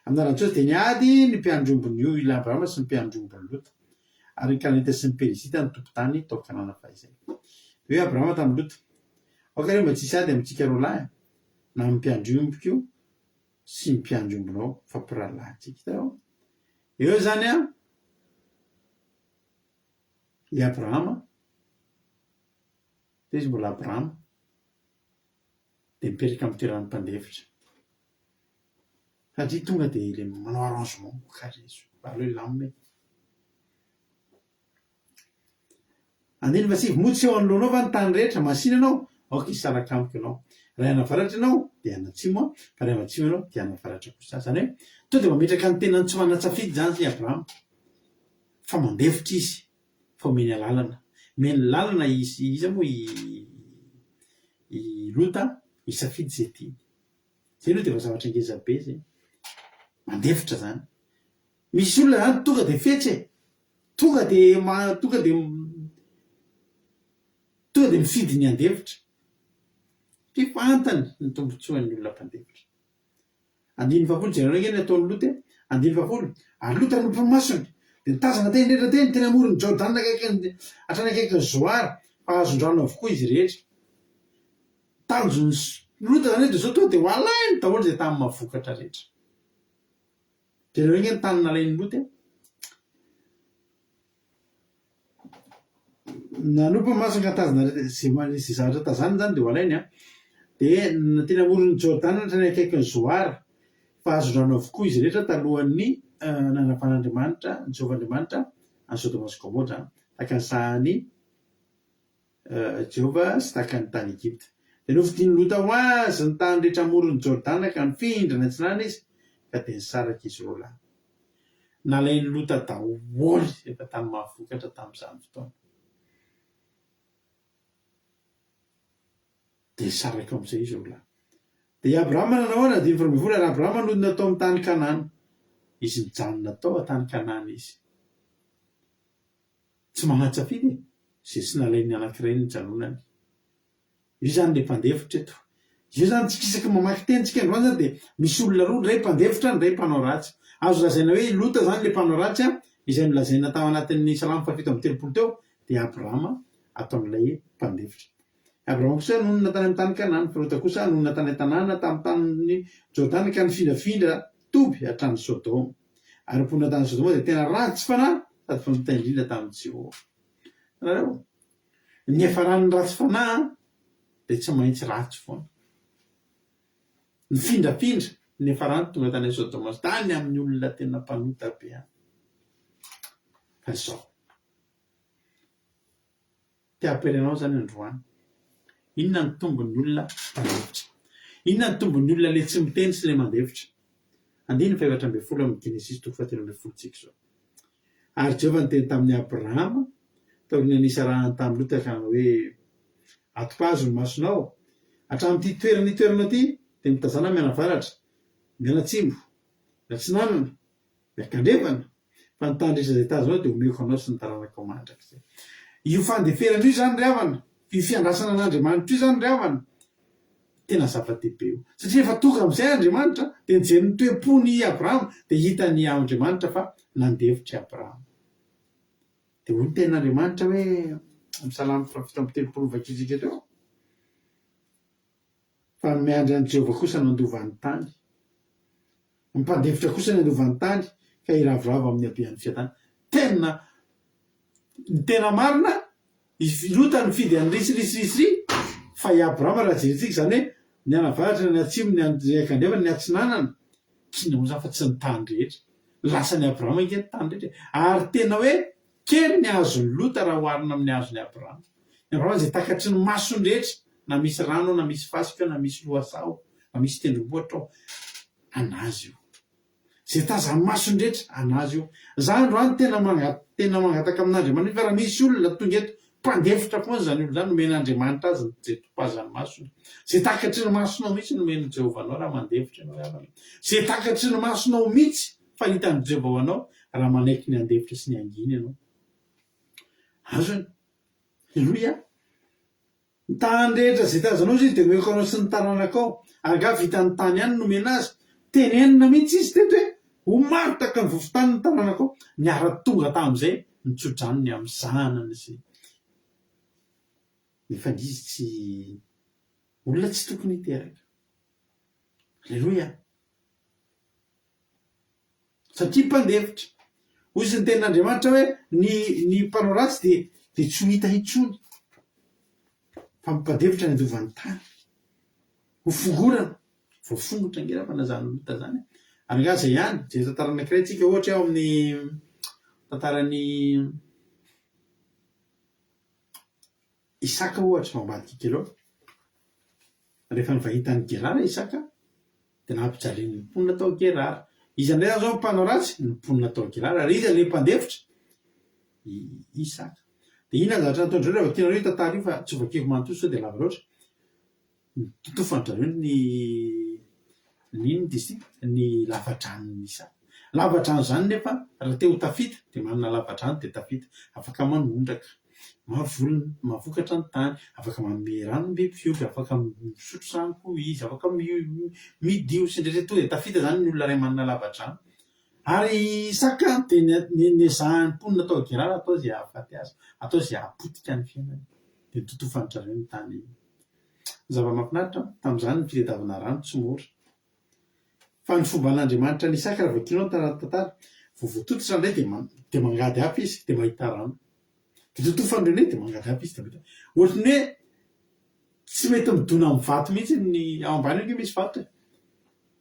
Amin'ny anaran'i Jesosy dia niady ny mpiandrombony io ilay Abrahama sy ny mpiandrombony Lota, ary ny Kananita sy ny Perizita ny tompon-tany tao Kanana fahizay. Hoe Abrahama tamin'ny Lota, aoka reo mba tsisy ady amintsika roa lahy na amin'ny mpiandromboko io sy ny mpiandrombonao fa mpirahalahy tsika. Eo zany i Abrahama, dia izy mbola Abrahama dia mipetraka amin'ny toeran'ny mpandefitra. Satria tonga dia ilay manao arrangement karezo aleo lamina. Andiny fa sivy motsy eo anoloanao fa ny tany rehetra masina anao, aoka izy saraka amiko ianao. Raha hanavaratra ianao dia hanatsimo fa raha hanatsimo ianao dia hanavaratra kosa. Zany hoe to dia mametraka ny tenany tsy manan-tsafidy zany si Abrahama. Fa mandefitra izy fa omeny lalana. Meny lalana izy moa i Lota hisafidy izay tiany. Zay aloha dia efa zavatra ngeza be zay. Mandefitra zany. Misy olona zany tonga dia fetsy tonga dia mifidy ny andefitra. Ty fantany ny tombotsoan'ny olona mpandefitra. Andiny 20 jerena ny ataon'ny Lota. Andiny 20 ary Lota nompon'ny masony dia nitazana teny rehetra teny teny amoron'ny Jordana hatrany akaiky ny Zoara fa azondrano avokoa izy rehetra tanjony lota zany de zao tonga de ho alainy daholo zay tamin'ny mahavokatra rehetra de reo igny ny tany nalainy loty nanompa mason-katazana zay zavatra tazany zany de ho alainy de tena morony Jordan trany akaiky ny Zoara fa azondrano avokoa izy rehetra talohan'ny nanavan'Andriamanitra ny Jehovahandriamanitra any Sodoma sy Gomora tahaka ny sahany Jehova sy tahaka ny tany Egypta de novidiny Lota ho azy ny tany rehetra morony Jordan ka nifindrana tsinana izy ka de nisaraka izy roa lahy nalainy Lota daholy efa tany mahavokatra tamin'izany fotoana de saraka am'izay izy roa lahy de Abrahama nanao dimy farambivola raha Abrahama nodina atao amin'ny tany Kanana izy mijanona tao atany Kanana izy tsy magnatsafidy zay tsy nalainy anankiray ny jalonany io zany le mpandefitra eto io zany tsika isaky mamaky tenitsika androany zany de misy olona roa ray mpandefitra ny ray mpanao ratsy azo lazaina hoe Lota zany le mpanao ratsy izay nolazaina tao anatin'ny Salamo 7:30 teo de Abrahama atao amin'ilay mpandefitra Abrahama kosa nonona tany amin'ny tany Kanana fa Lota kosa nonona tany an-tanàna tamin'ny tany Jordan ka nifindrafindra toby hatrany Sodoma ary mponina tany Sodoma de tena ratsy fanahy sady fanotandrina tamin'ny Jehova nareo ny efaran'ny ratsy fanahy de tsy maintsy ratsy foana nifindrafindra ny efarany tonga tany Sodoma tany amin'ny olona tena mpanota be fa zao te amperenao zany androany inona ny tombon'ny olona mandefitra inona ny tombon'ny olona le tsy miteny sy le mandefitra 2:7 amin'ny Genesis 3:7 tsika zao ary Jehova niteny tamin'ny Abrahama taoriana nisy arahany tamin'ny Lota ka hoe atopazo ny masonao hatramin'ity toeranao ty de mitazana mianavaratra mianatsimbo miatsinanana miakandrevana fa ny tany rehetra zay tazanao de omeko anao sy ny taranakao mandrak'izay io fandeferana io zany ry havana io fiandrasana an'Andriamanitra io zany ry havana tena zava-dehibe io satria efa tonga am'izay Andriamanitra de nijery ny toe-pony Abrahama de hitany Andriamanitra fa nandefitra Abrahama de hoy ny ten'Andriamanitra hoe amin'ny Salamo 7:30 vakitsika teo fa miandry an'i Jehova kosa nandovan'ny tany ny mpandefitra kosa ny andovan'ny tany ka iravoravo amin'ny habean'ny fiatany tena marina Lota ny fidy any risy fa i Abrahama raha jerentsika zany hoe ny anavaratra ny atsimo ny akandrevana ny atsinanana kina mo zany fa tsy ny tany rehetra lasa ny Abrahama nke ny tany rehetra ary tena hoe kely ny azony Lota raha hoarina amin'ny azony Abrahama ny Abrahama zay takatry ny masony rehetra na misy rano na misy fasika na misy loasao na misy tendrombohitra ao anazy io zay tazany masony rehetra anazy io za androany tena mangataka amin'Andriamanitra fa raha misy olona tonga eto mpandefitra foana zany olo zany nomen'Andriamanitra azy zay topazany masony zay takatry ny masonao mihitsy nomeny Jehovanao raha mandefitra anao havana zay takatry ny masonao mihitsy fa hitan'ny Jehova ho anao raha manaiky ny andefitra sy ny anginy ianao azony aleloia ny tany rehetra zay tazanao izy de omeko anao sy ny taranakao aga vitan'ny tany ihany nomena azy tenenina mihitsy izy teto hoe ho maro taka ny vovotany ny taranakao niara-tonga tamin'izay nitsodranony amin'ny zanany zay nefa izy tsy olona tsy tokony hiteraka aleloia satria mpandefitra hoy izy ny ten'Andriamanitra hoe ny mpanao ratsy de tsy ho hita intsony fa mmpandefitra ny andovan'ny tany ho fongorana voafongotra ngera fa nazany Lota zany ary nga zay ihany zay tantara anankiray tsika ohatra ao amin'ny tantarany Isaka ohatra mambadika kely ao rehefa nivahitany Gerara Isaka de nampijaliany ny mponina tao Gerara izy andray zao mpanao ratsy ny mponina tao Gerara ary izy le mpandefitra Isaka de ina zavatra nataondreo rehefa tianareo tantara io fa tsy vakiko manontolo sao de lava loatra tofandrareo nino dizy ny lavadrano Isaka lavadrano zany nefa raha te ho tafita de manana lavadrano de tafita afaka manondraka mavolony mavokatra ny tany afaka manome rano ny biby fioky afaka misotro rano koa izy afaka midio sy ndrehetra to de tafita zany ny olona ray manana lavadrano ary Isaka de nezahany mponina atao Gerara atao zay ahafaty azy atao zay ahapotika ny fiainany dia nitotofanitra reo ny tany zava-mahafinaritra tamin'izany ny firedavana rano tsy mora fa ny fomba an'Andriamanitra ny Isaka raha vakinao tantara vovotototra indray dia mangady hapy izy dia mahita rano dia totofany reo dia mangady hapy izy dia mahita ohatrany hoe tsy mety midona amin'ny vato mihitsy ny ao ambany hoe misy vato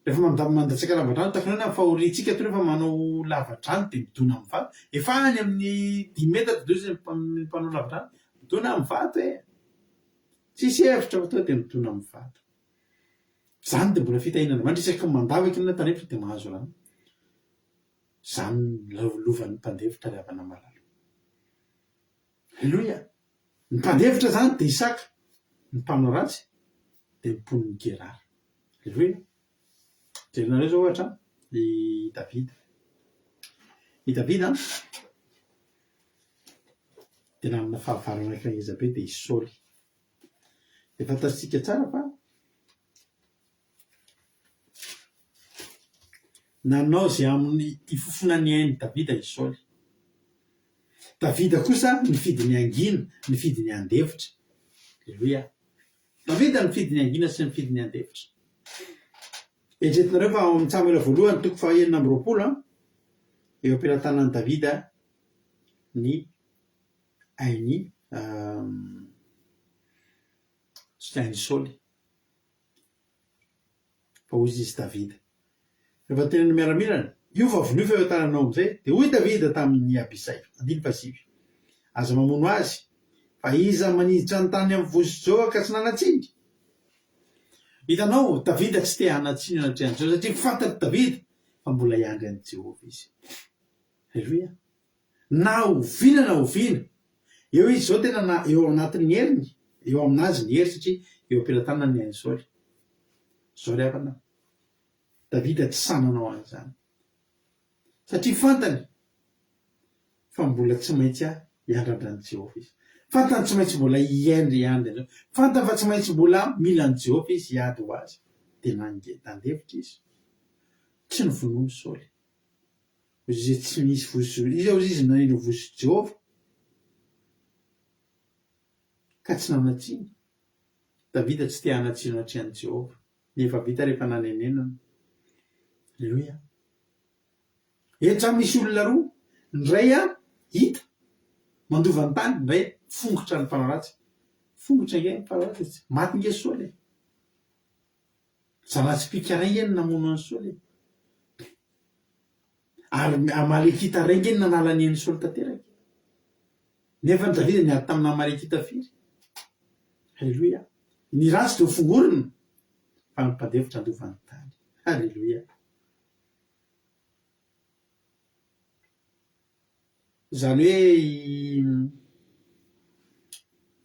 rehefa mandatsaka lavadrano takonao na fahorintsika to rehefa manao lavadrano dia midona amin'ny vato efa any amin'ny 10 metatra deo izy mpanao lavadrano midona amin'ny vato tsisy hevitra fa tonga dia midona amin'ny vato zany dia mbola fitahin'Andriamanitra isaky mandavaka na tanefitra dia mahazo rano zany lovan'ny mpandevitra ry havana malala aleloia ny mpandevitra zany dia Isaka ny mpanao ratsy dia mponiny Gerara aleloia jerinareo zao ohatra i Davida dia namina fahavarana kangeza be dia i Saoly dia fantatsika tsara fa nanao zay amin'ny ifofona ny ainy Davida i Saoly. Davida kosa nifidy ny angina, nifidy ny andefitra. Aleluia. Davida nifidy ny angina sy nifidy ny andefitra. Eritreretinareo fa ao amin'ny Samuela voalohany 9:20 eo am-pelatanan'i Davida ny ainy ainy Saoly. Fa hoy izy Davida. Rehefa tena ny miaramirana, io fa avy fa tananao amin'izay, dia hoy Davida tamin'ny Abisai, 5. Aza mamono azy, fa iza maniditra ny tany amin'ny vosi-Jehova ka tsy nanatsiny. Hitanao, Davida tsy te hanatsiny anatrehan'i Jehova satria fantany Davida fa mbola hiandry an'i Jehova izy. Aleluia. Na oviana. Eo izy zao tena eo anatin'ny heriny, eo aminazy ny hery satria eo am-pelatanany ainy Saoly. Zao ry havana. Davida tsy sananao an'izany. Satria fantany fa mbola tsy maintsy hiandrandran'i Jehova izy. Fantany tsy maintsy mbola hiandry. Fantany fa tsy maintsy mbola mila an'i Jehova izy hiady ho azy. Dia nandevitra izy. Tsy novonoiny Saoly. Izay tsy misy vosi izy nanino vosi Jehova ka tsy nanatsiny. Davida tsy te hanatsino hatrehan'i Jehova. Nefa vita rehefa nanenenana. Aleluia. Etra misy olona roa, ny ray hita mandova ny tany, ny ray fongotra ny mpanao ratsy. Fongotra nge ny mpanao ratsy, maty nge Saoly. Zanatsy pikara nge ny namono an'i Saoly. Ary Amalekita ray nge ny nanala ny eny Saoly tanteraka. Nefa ny Davida niady tamina Amalekita firy. Aleluia. Ny ratsy dia ho fongorina fa ny mpadevitra andova ny tany. Aleluia. Zany hoe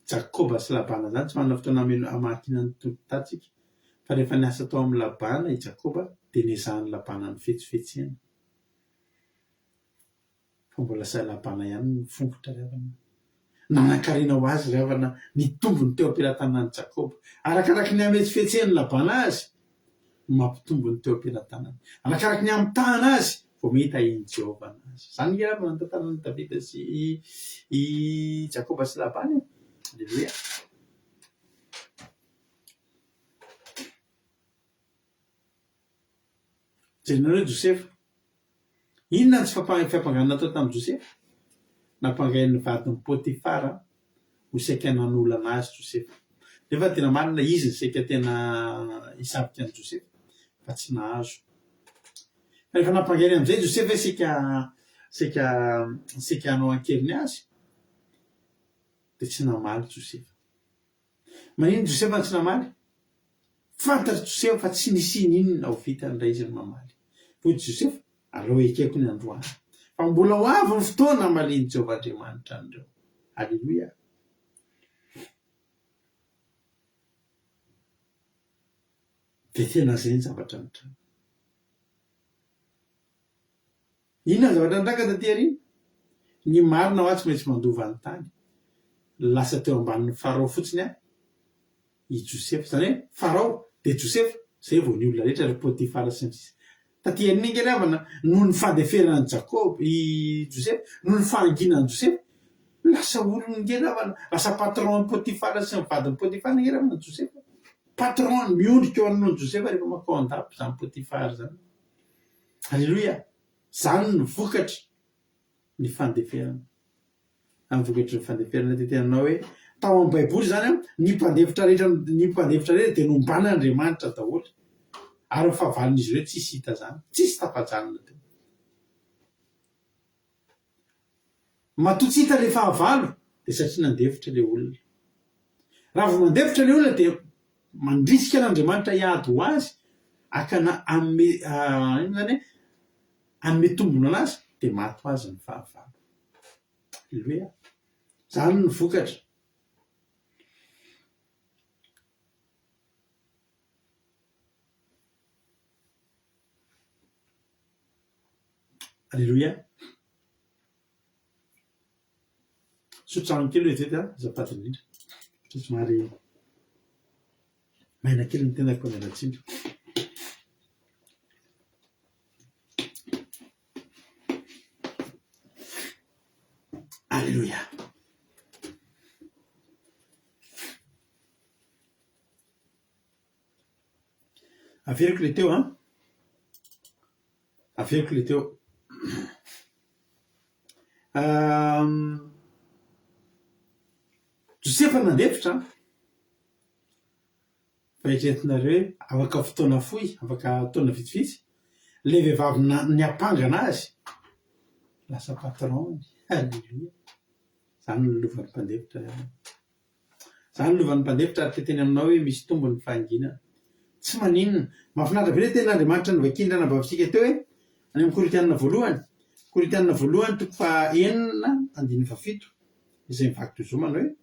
Jakoba sy Labana zany tsy manana fotoana hamakina ny tompon-tatsika fa rehefa niasa tao amin'ny Labana i Jakoba dia niezahany Labana ny fetsifetsena. Fa mbola sa Labana ihany ny fongotra ry havana. Nanankarena ho azy ry havana ny tombony teo am-pelatanan'i Jakoba. Arakaraky ny hametsifetseny Labana azy mampitombony teo am-pelatanany. Arakaraky ny amitahana azy vao mety ahiny Jehova anazy. Zany nge havana ny tantaran'i Davida sy i Jakoba sy Labana. Aleluia. Jerinareo Josefa. Inona tsy fiampanganana atao tamin'i Josefa? Nampangain'ny vadiny Pôtifara ho saika nanolana azy Josefa. Nefa tena marina izy ny saika tena hisabika an'i Josefa fa tsy nahazo. Rehefa nampangainy amin'izay Josefa saika hanao ankeliny azy dia tsy namaly Josefa. Manino Josefa tsy namaly? Fantatry Josefa fa tsy nisy inona ho vitany raha izy ny mamaly. Hoy Josefa, aleo ekeko ny androany. Fa mbola ho avy ny fotoana hamaliany Jehova Andriamanitra andreo. Aleluia. Dia tena izay ny zavatra mitranga. Inona ny zavatra mitranga taty aoriana? Ny marina ho azy tsy maintsy mandova ny tany. Lasa teo ambanin'ny Farao fotsiny i Josefa. Zany hoe Farao dia Josefa, izay vao ny olona rehetra ry Pôtifara sy ny sisa. Taty aoriana nge ry havana noho ny fandeferan'i Jakoba i Josefa, noho ny fahanginan'i Josefa, lasa olony ngeravana lasa patron ny Potifara sy ny vadiny Potifara ngeravana Josefa patron miondrika eo amin'nony Josefa rehefa makao an-dafy zany Potifara zany. Alleloia, zany ny vokatra ny fandeferana. Amin'ny vokatra ny fandeferana tetenanao hoe tao amin'ny baiboly zany ny mpandefitra rehetra dia nombana Andriamanitra daholo ary fahavalon'izy ireo tsisy hita zany, tsisy tafajanona teo. Matoa tsy hita le fahavalo dia satria nandefitra le olona. Raha vao mandefitra le olona dia mandrisika n'Andriamanitra hiady ho azy akana amme tombona anazy dia maty ho azy ny fahavalo. Alleluia, zany ny vokatra. Alleluia. Sotrano kely hoe zety azafady indrindra satria somary maina kely ny tenako mialatsindro. Alleluia. Averiko le teo averiko le teo Josefa nandefitra fa hitretinareo afaka fotoana fohy, afaka fotoana vitsivitsy le vehivavy ny ampangana azy lasa patron. Alleluia, zany ny lovan'ny mpandefitra. Zany ny lovan'ny mpandefitra ary teteny aminao hoe misy tombony fahanginana. Tsy maninona, mahafinaritra be le ten'Andriamanitra ny vakindra nabavitsika teo hoe any amin'ny Korintianina voalohany toko fa 9:17 izay mivaky tozomana hoe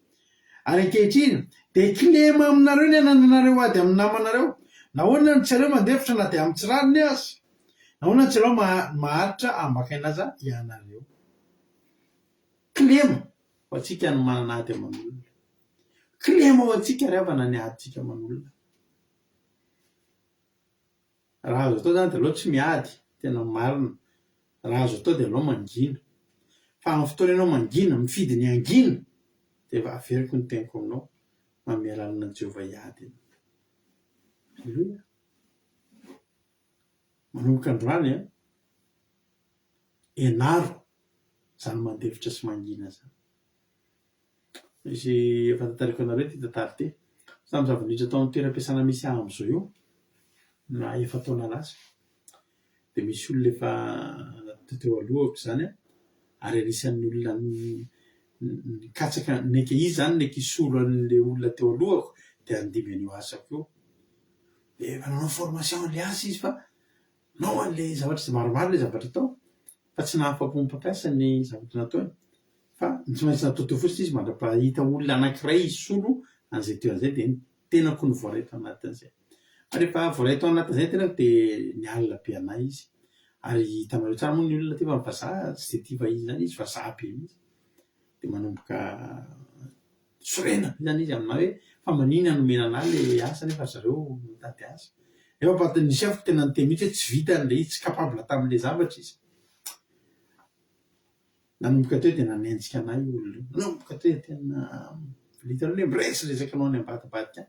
ary ankehitriny dia kilema aminareo ny anananareo ady amin'ny namanareo, nahoana ny tsareo mandefitra na dia amin'ny tsirariny azy, nahoana ny tsareo maharitra ambakainaza ianareo. Kilema ho antsika ny manana ady aman'olona, kilema ho antsika riavana ny aditsika aman'olona. Raha azo atao zany dia aloha tsy miady, tena marina. Raha azo atao dia aloha mangina, fa amin'ny fotoana ianao mangina mifidy ny angina dia averiko ny teniko aminao manome lalana Jehovah hiady. Alleluia, manomboka androany enaro zany mandefitra sy mangina zany. Izy efa tantariko anareo ty tantara ty samy zavamindritra tao amin'ny toeram-piasana misy ahy amin'izao io na efa taona lasa dia misy olona efa teo alohako zany ary anisan'ny olona nikatsaka neke izy zany neke isolo an'le olona teo alohako dia andimy an'io asako io dia efa nanao formation le asa izy fa nao an'le zavatra maromaro le zavatra tao fa tsy nahafapo ny mpampiasa ny zavatra nataony fa tsy maintsy natao teo fotsiny izy mandra-pahita olona anankiray isolo an'izay teo an'izay dia tenako ny voaray tao anatin'izay. Rehefa voaray tao anatin'izay tenako dia nialina be anay izy ary hitanareo tsara moa ny olona ty fa vazaha tsy dia tia vahiny zany izy vazaha be mihitsy dia manomboka sorena zany izy amina hoe fa manina nomena anahy le asa nefa zareo mitady asa efa nisy afo tena niteny mihitsy hoe tsy vita n'le izy, tsy kapabla tamin'le zavatra izy. Nanomboka teo dia nanenjika anay olona io, nanomboka teo tena litanao hoe miresadresaka anao any ambadibadika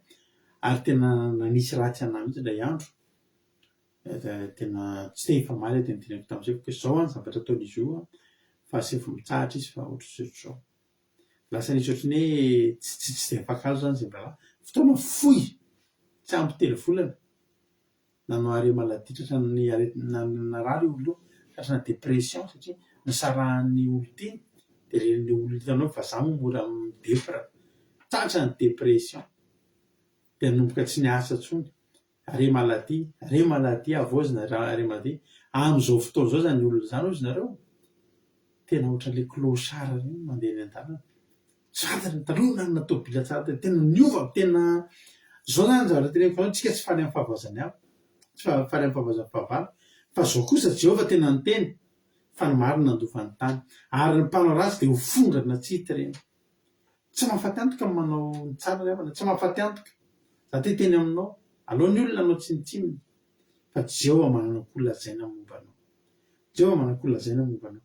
ary tena nanisy ratsy anay mihitsy indray andro. Tena tsy te hifamaly tena teneniko tamin'izay fa izao any zavatra ataon'izy io fa sy efa mitsahatra izy fa ohatr'izao lasa nisy ohatrany hoe tsy dia afaka azo zany zay mbala fotoana fohy tsy ampy telo volana nanao are maladitra narary olo tratra na depression satria nisarahan'ny olo ty dia ren'le olo hitanao fa za mora midepra tratra ny depression dia nanomboka tsy niasa tsony are maladi avoazina are maladi amin'izao fotoana izao zany olona zany ozy nareo tena ohatran'le clochard reny mandeha ny an-dalana tsara ny taloha na natao bila tsara tena niova tena zao zany zavatra teneniko anao tsika tsy faly amin'ny fahavazany aho tsy faly amin'ny fahavazany fahavalo fa zao kosa Jehovah tena niteny fa ny marina nandovan'ny tany ary ny mpanao ratsy dia ho fondrana tsy hita reny. Tsy mahafaty antoka manao tsara riavana, tsy mahafaty antoka za te teny aminao alohan'ny olona anao tsinitsininy fa Jehovah manana kolazaina momba anao, Jehovah manana kolazaina momba anao.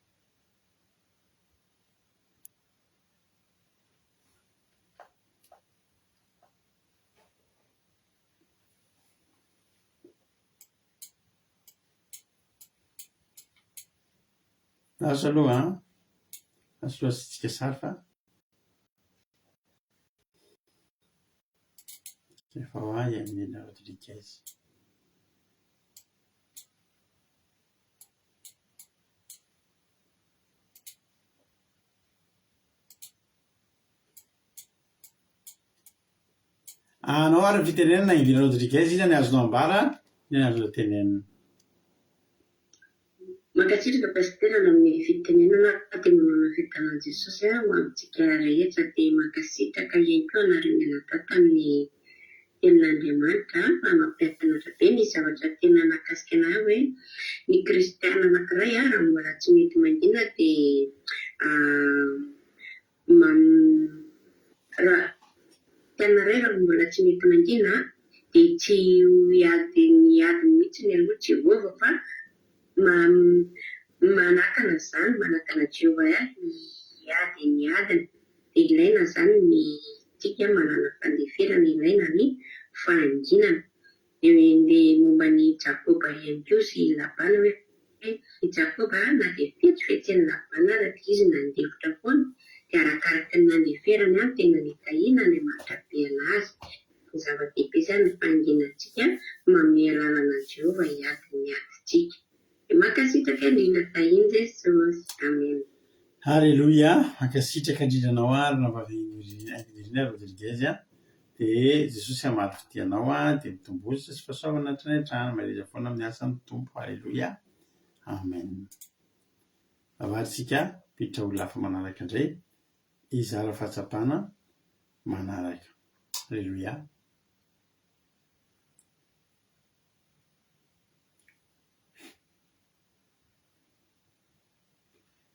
Azo aloha azo aloha sitsika sary fa efa ho ahy amin'ny Rodriguez. Anao ary fitenenana Ingrid Rodriguez izany azonao ambara ny azo tenenina. Mankasitraka pasiterana amin'ny fitenenana dia manana fitanan Jesosy ho amintsika rehetra dia mankasitraka ihany koa anareo mianadaty amin'ny tenin'Andriamanitra mampianatra be ny zavatra tena nakasika anahy hoe ny kristiana anankiray raha mbola tsy mety mangina dia raha tenaray raha mbola tsy mety mangina dia tsy hiady mihitsy ny aloha Jehovah fa manakana izany manakana Jehovah hiady ny adiny dia ilaina izany ny tsika manana fandeferana ilaina ny fahanginana. Dia momba ny Jakoba ihany koa sy Labana hoe i Jakoba na dia fetsifetsy ny Labana raha dia izy nandefitra foana dia arakaraka ny nandeferany any tena nitahiana ny Andriamanitra be anazy. Ny zava-dehibe izany ny fahanginantsika manome lalana Jehovah hiady ny adintsika. Mankasitraka indrindra tahiany Jesosy. Amen. Halleluia. Mankasitraka indrindra anao ary nambavin'Ingrid Rodriguez dia Jesosy hamaly fidianao dia mitombosa sy fahasoavana hatrany mariza foana amin'ny asan'ny tompo. Halleluia. Amen. Avarisika piditra ho lafa manaraka indray izara fahatsapana manaraka. Halleluia.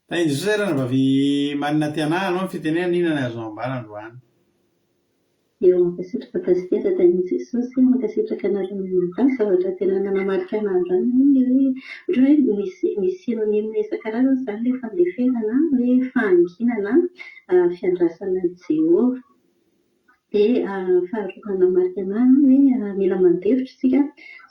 Tainy Jesosy raha navavy marina tiana anao fitenena inona azo ambara androany. Eo mankasitraka pasitera tainy Jesosy mankasitraka anareo mianadaty zavatra tena nanamarika anazy izany hoe ohatra hoe misy synonyme isan-karazany izany ilay fandeferana hoe fahanginana fiandrasana Jehovah. Dia faharoa nanamarika anazy hoe mila mandefitra isika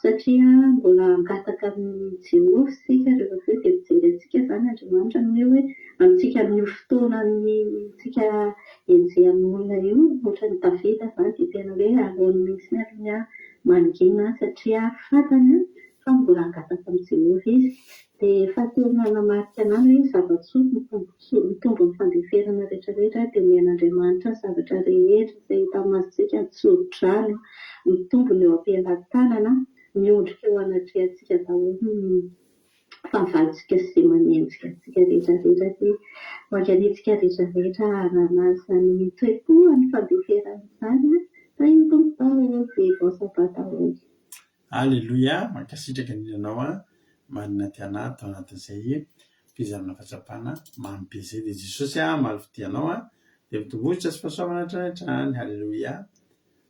satria mbola angataka amin'ny Jehovah isika rehefa avy eo dia mijery antsika izany Andriamanitra ny hoe amintsika amin'io fotoana tsika enjehan'ny olona io ohatra ny Davida izany dia tena hoe alohan'ny mihitsy ny aloha mangina satria fantany fa mbola angataka amin'ny Jehovah izy. Dia fahatelo nanamarika anazy hoe zava-tsoa mitombo ny fandeferana rehetrarehetra dia miain'Andriamanitra zavatra rehetra izay hita masontsika tsodrano mitombo ny eo am-pialan-tanana miondrika eo anatrehantsika daholo fahavalontsika sy izay manenjika antsika rehetrarehetra dia manganitsika rehetrarehetra ananazy ny toe-po ny fandeferana izany fa iny tompo daholo dia vaosabata daholo. Halleluia. Mankasitraka indrindra marina tiana atao anatin'izay fizarana fahatsapana mamy be izay dia Jesosy hamaly fidianao dia mitombosa sy fahasoavana hatrany. Halleluia.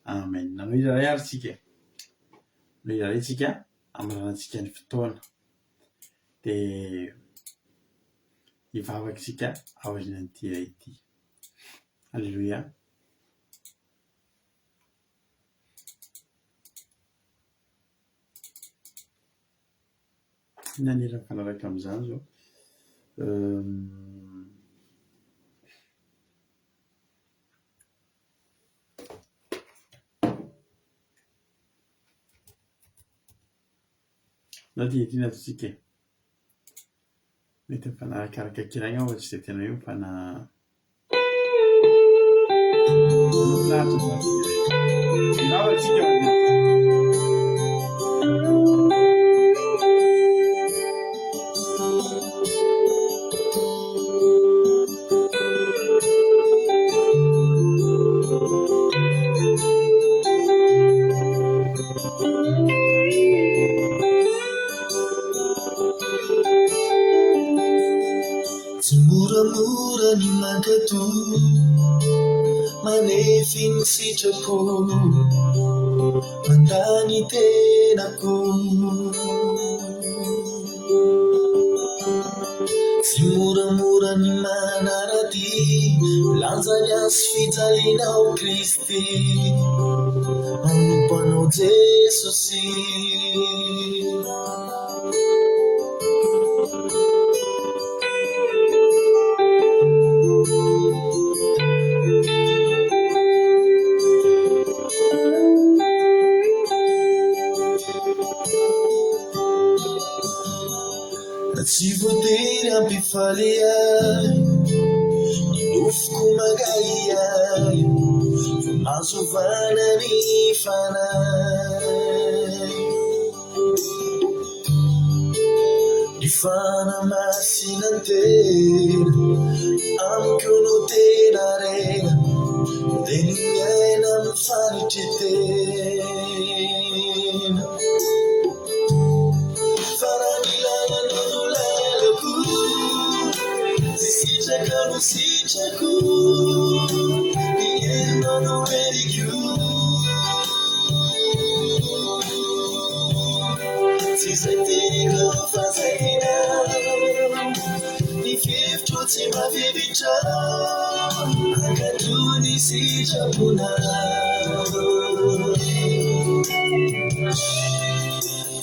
Amen. Nanao iraray ary tsika. Nanao iraray tsika amaranantsika ny fotoana dia hivavaka isika ao aorianan'ity iray ity. Halleluia. Nanera mifanaraka amin'izany zao na tiana atsika mety mifanarakaraka kiraina ao tsy dia tena hoe mifana Mura ni magato manefy ny sitrako mandany tenako tsy moramora ny manarady lanjany azy fijalianao Kristy manompanao Jesosy tsy voatery ampifaly ahy nofoko magay ahy mazovana ny fanahy ny fanamasinantena amiko no tena rena dia ny miaina mifaritry tena faranilana lalako sitraka no sitrako mienina no eriko tsy zay tena fazaina ny fevitro tsy mafevitra akatony sitrapona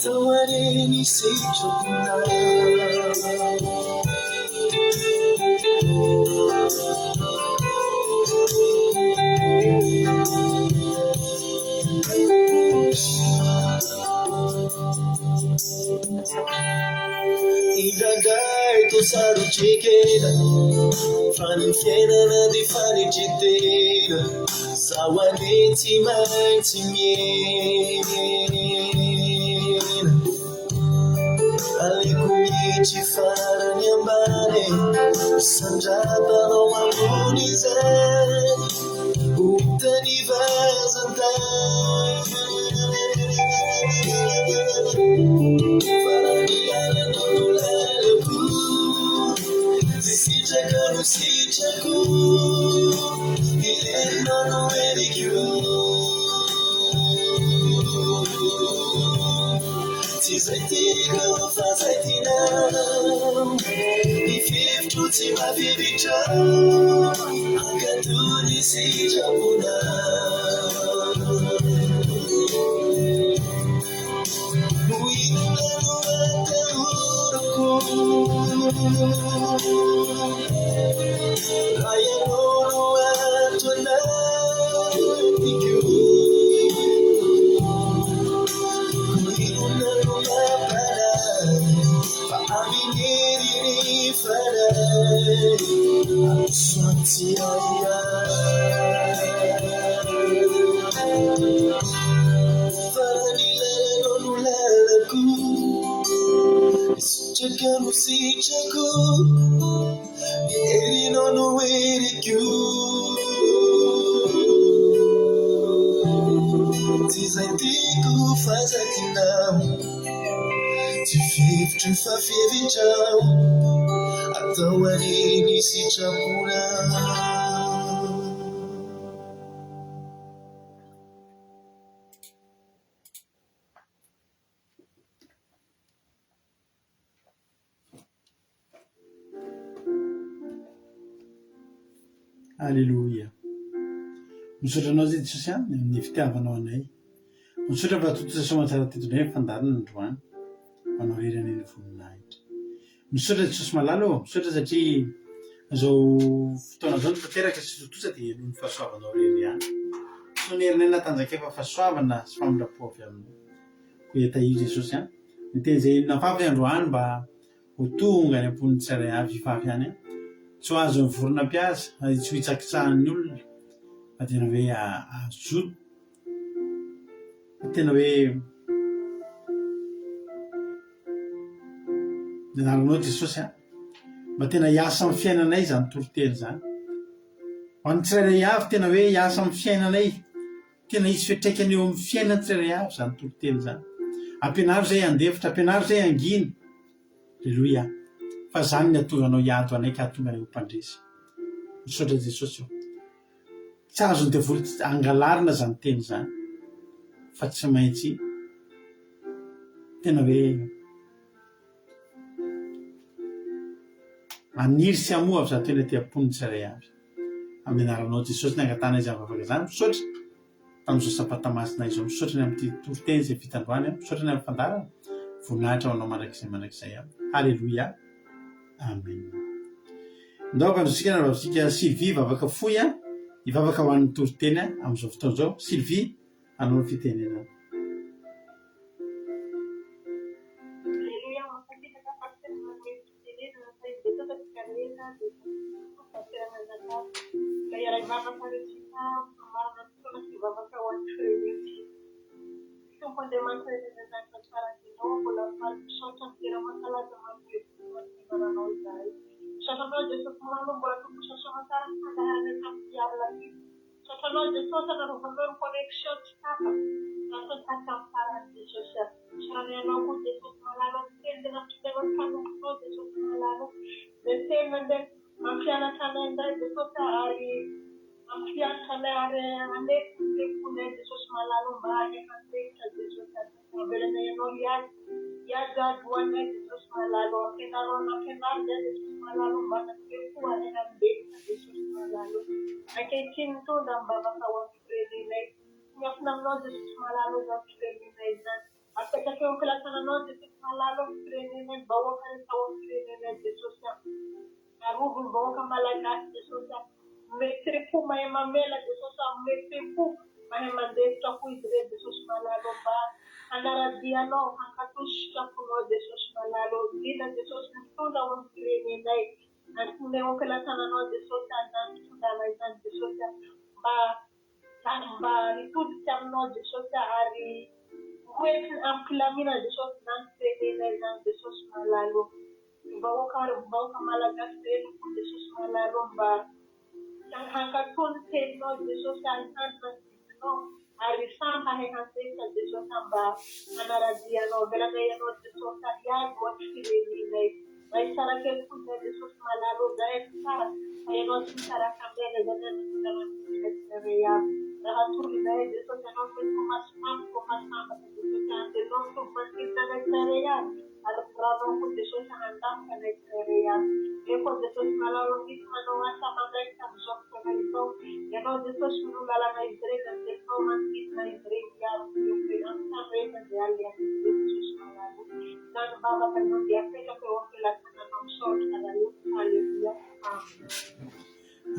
tao areny sitrapona indangay to sarotrekena fanimfiainana di fanitritena zaho ane tsy maintsy miena aleko mitry farany ambany sandratanao ambony zay otany vazantany faranilananao lalako zay sitraka no sitrako ilenao no eriko tsy zay tena fa zay tinao ny fevitro tsy mafevitra akatony sitrapona oinonano atahorako raha ianao no antonatiko oinonano mampalay fa aminiriny faray soantsy aya faranilanao no lalako sitraka no sitrako erinao no eriko tsy zay tiko fa zay tinao tsy fevitry fa fevitrao atao areny sitrapona Alléluia. Misaotra anao zay Jesosy amin'ny fitiavanao anay. Misaotra fa tototra somatsara tetondray fandarina androany anao rerany ny voninahitra. Misaotra Jesosy malala misaotra satria zao fotoana zao tanteraka sy tototra dia noho ny fahasoavanao rery ihany. So ny herinay natanjaka fa fahasoavana sy famindrapo avy aminao. Ko etahiry Jesosy ny teny zay nafafy androany mba ho tonga ny ampon'ny tsiray avy fafy ihany tsy ho azo mivorona mpiasa tsy ho hitsakitsahan'ny olona fa tena hoe azoto tena hoe nianaranao Jesosy mba tena hiasa amin'ny fiainanay zany toroteny zany ho an'ny tsirairay avy tena hoe hiasa amin'ny fiainanay tena hisy fiatraikany eo amin'ny fiainany tsirairay avy zany toroteny zany ampianaro zay andefitra ampianaro zay anginy Alleluia fa zany ny atonganao hiado anay ka atonga anay ho mpandresy misaotra Jesosy io tsy azony devoly angalarina zany teny zany fa tsy maintsy tena hoe maniry sy amoa avy za tena te-apony tsiray avy amin'ny anaranao Jesosy ny angatana izy avavaka zany misaotra tamin'izao sapatamasina izao misaotra ny amin'ny toroteny zay vitandroany misaotra ny amin'ny fandarana voninahitra ho anao mandrakizay Alléluia amen. Ndaoka androsika na ravasika Sylvie vavaka foy ivavaka ho an'ny toroteny amin'izao fotoana zao. Sylvie anao ny fitenena.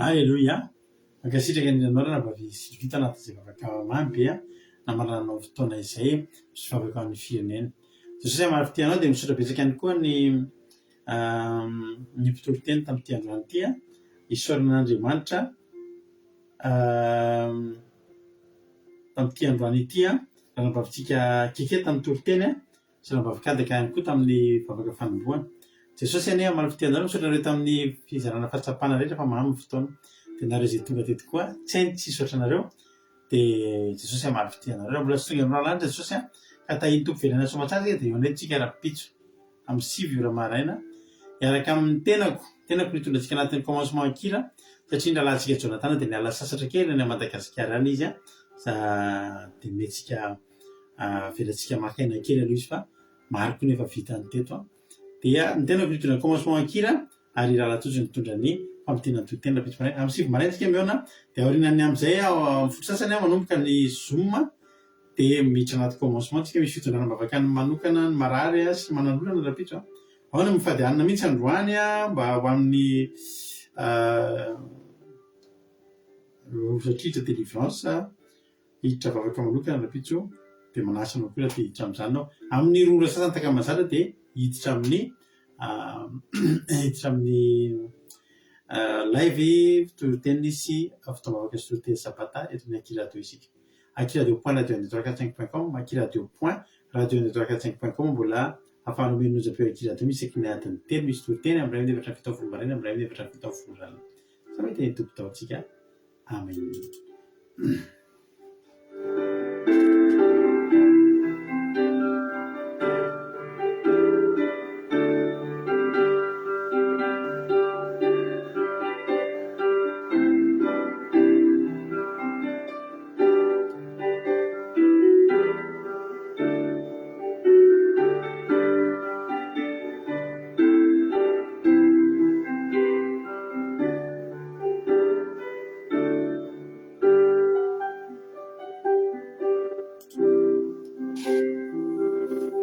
Alleluia. Ankasitraka ny anarana mba vita anaty izay vavaka mamy be namananao fotoana izay sy vavaka amin'ny firenena. Jesosy marifitianao dia misaotra betsaka ihany koa ny mpitoloteny tamin'ity androany ity isaoran'Andriamanitra tamin'ity androany ity raha nambavitsika keke tamin'ny toloteny sy raha mbavakadaka ihany koa tamin'ny vavaka fanomboana. Jesosy ane marifitianareo misaotra nareo tamin'ny fizarana fahatsapana rehetra fa mamy fotoana dia nareo izay tonga teto koa tsy hainy tsy hisaotra nareo dia Jesosy marifitianareo. Raha mbola tsy tonga aminao lanitra Jesosy ka tahiny tompo velana soamantsara dia eo antsika raha-pitso amin'ny 7 ora maraina iaraka amin'ny tenako nitondratsika anatin'ny commencement akira satria ndralantsika Jonathan dia niala sasatra kely any Madagasikara any izy dia metsika velantsika makaina kely aloha izy fa mariko nefa vita ny teto dia ny tenako nitondra commencement akira ary raha latojo nitondra ny famitena ny totena pitso maraina amin'ny 7 maraina tsika miona dia aorinany amin'izay fotro sasany manomboka ny Zoom dia miditra anaty commencement tsika misy fitondrana mavakany manokana ny marary sy mananolana raha-pitso ao ny mifady hanina mihitsy androany mba ho amin'ny osatritra délivrance hiditra vavaka manokana raha-pitso dia manasa anao koa raha hiditra amin'izany ao amin'ny rora sasany takamazara dia hiditra amin'ny live fitoroteny sy fitaovavaka sy toroteny sabata eto amin'ny Aki Radio isika. Aki Radio point radio145.com, Aki Radio point radio145.com mbola afahanao menonozam-peo Aki Radio misy seky miadiny telo misy toroteny amin'ny ray efatra fito volomaraina amin'ny ray efatra fito volomaraina. Sa mety ny tompo taontsika. Amen.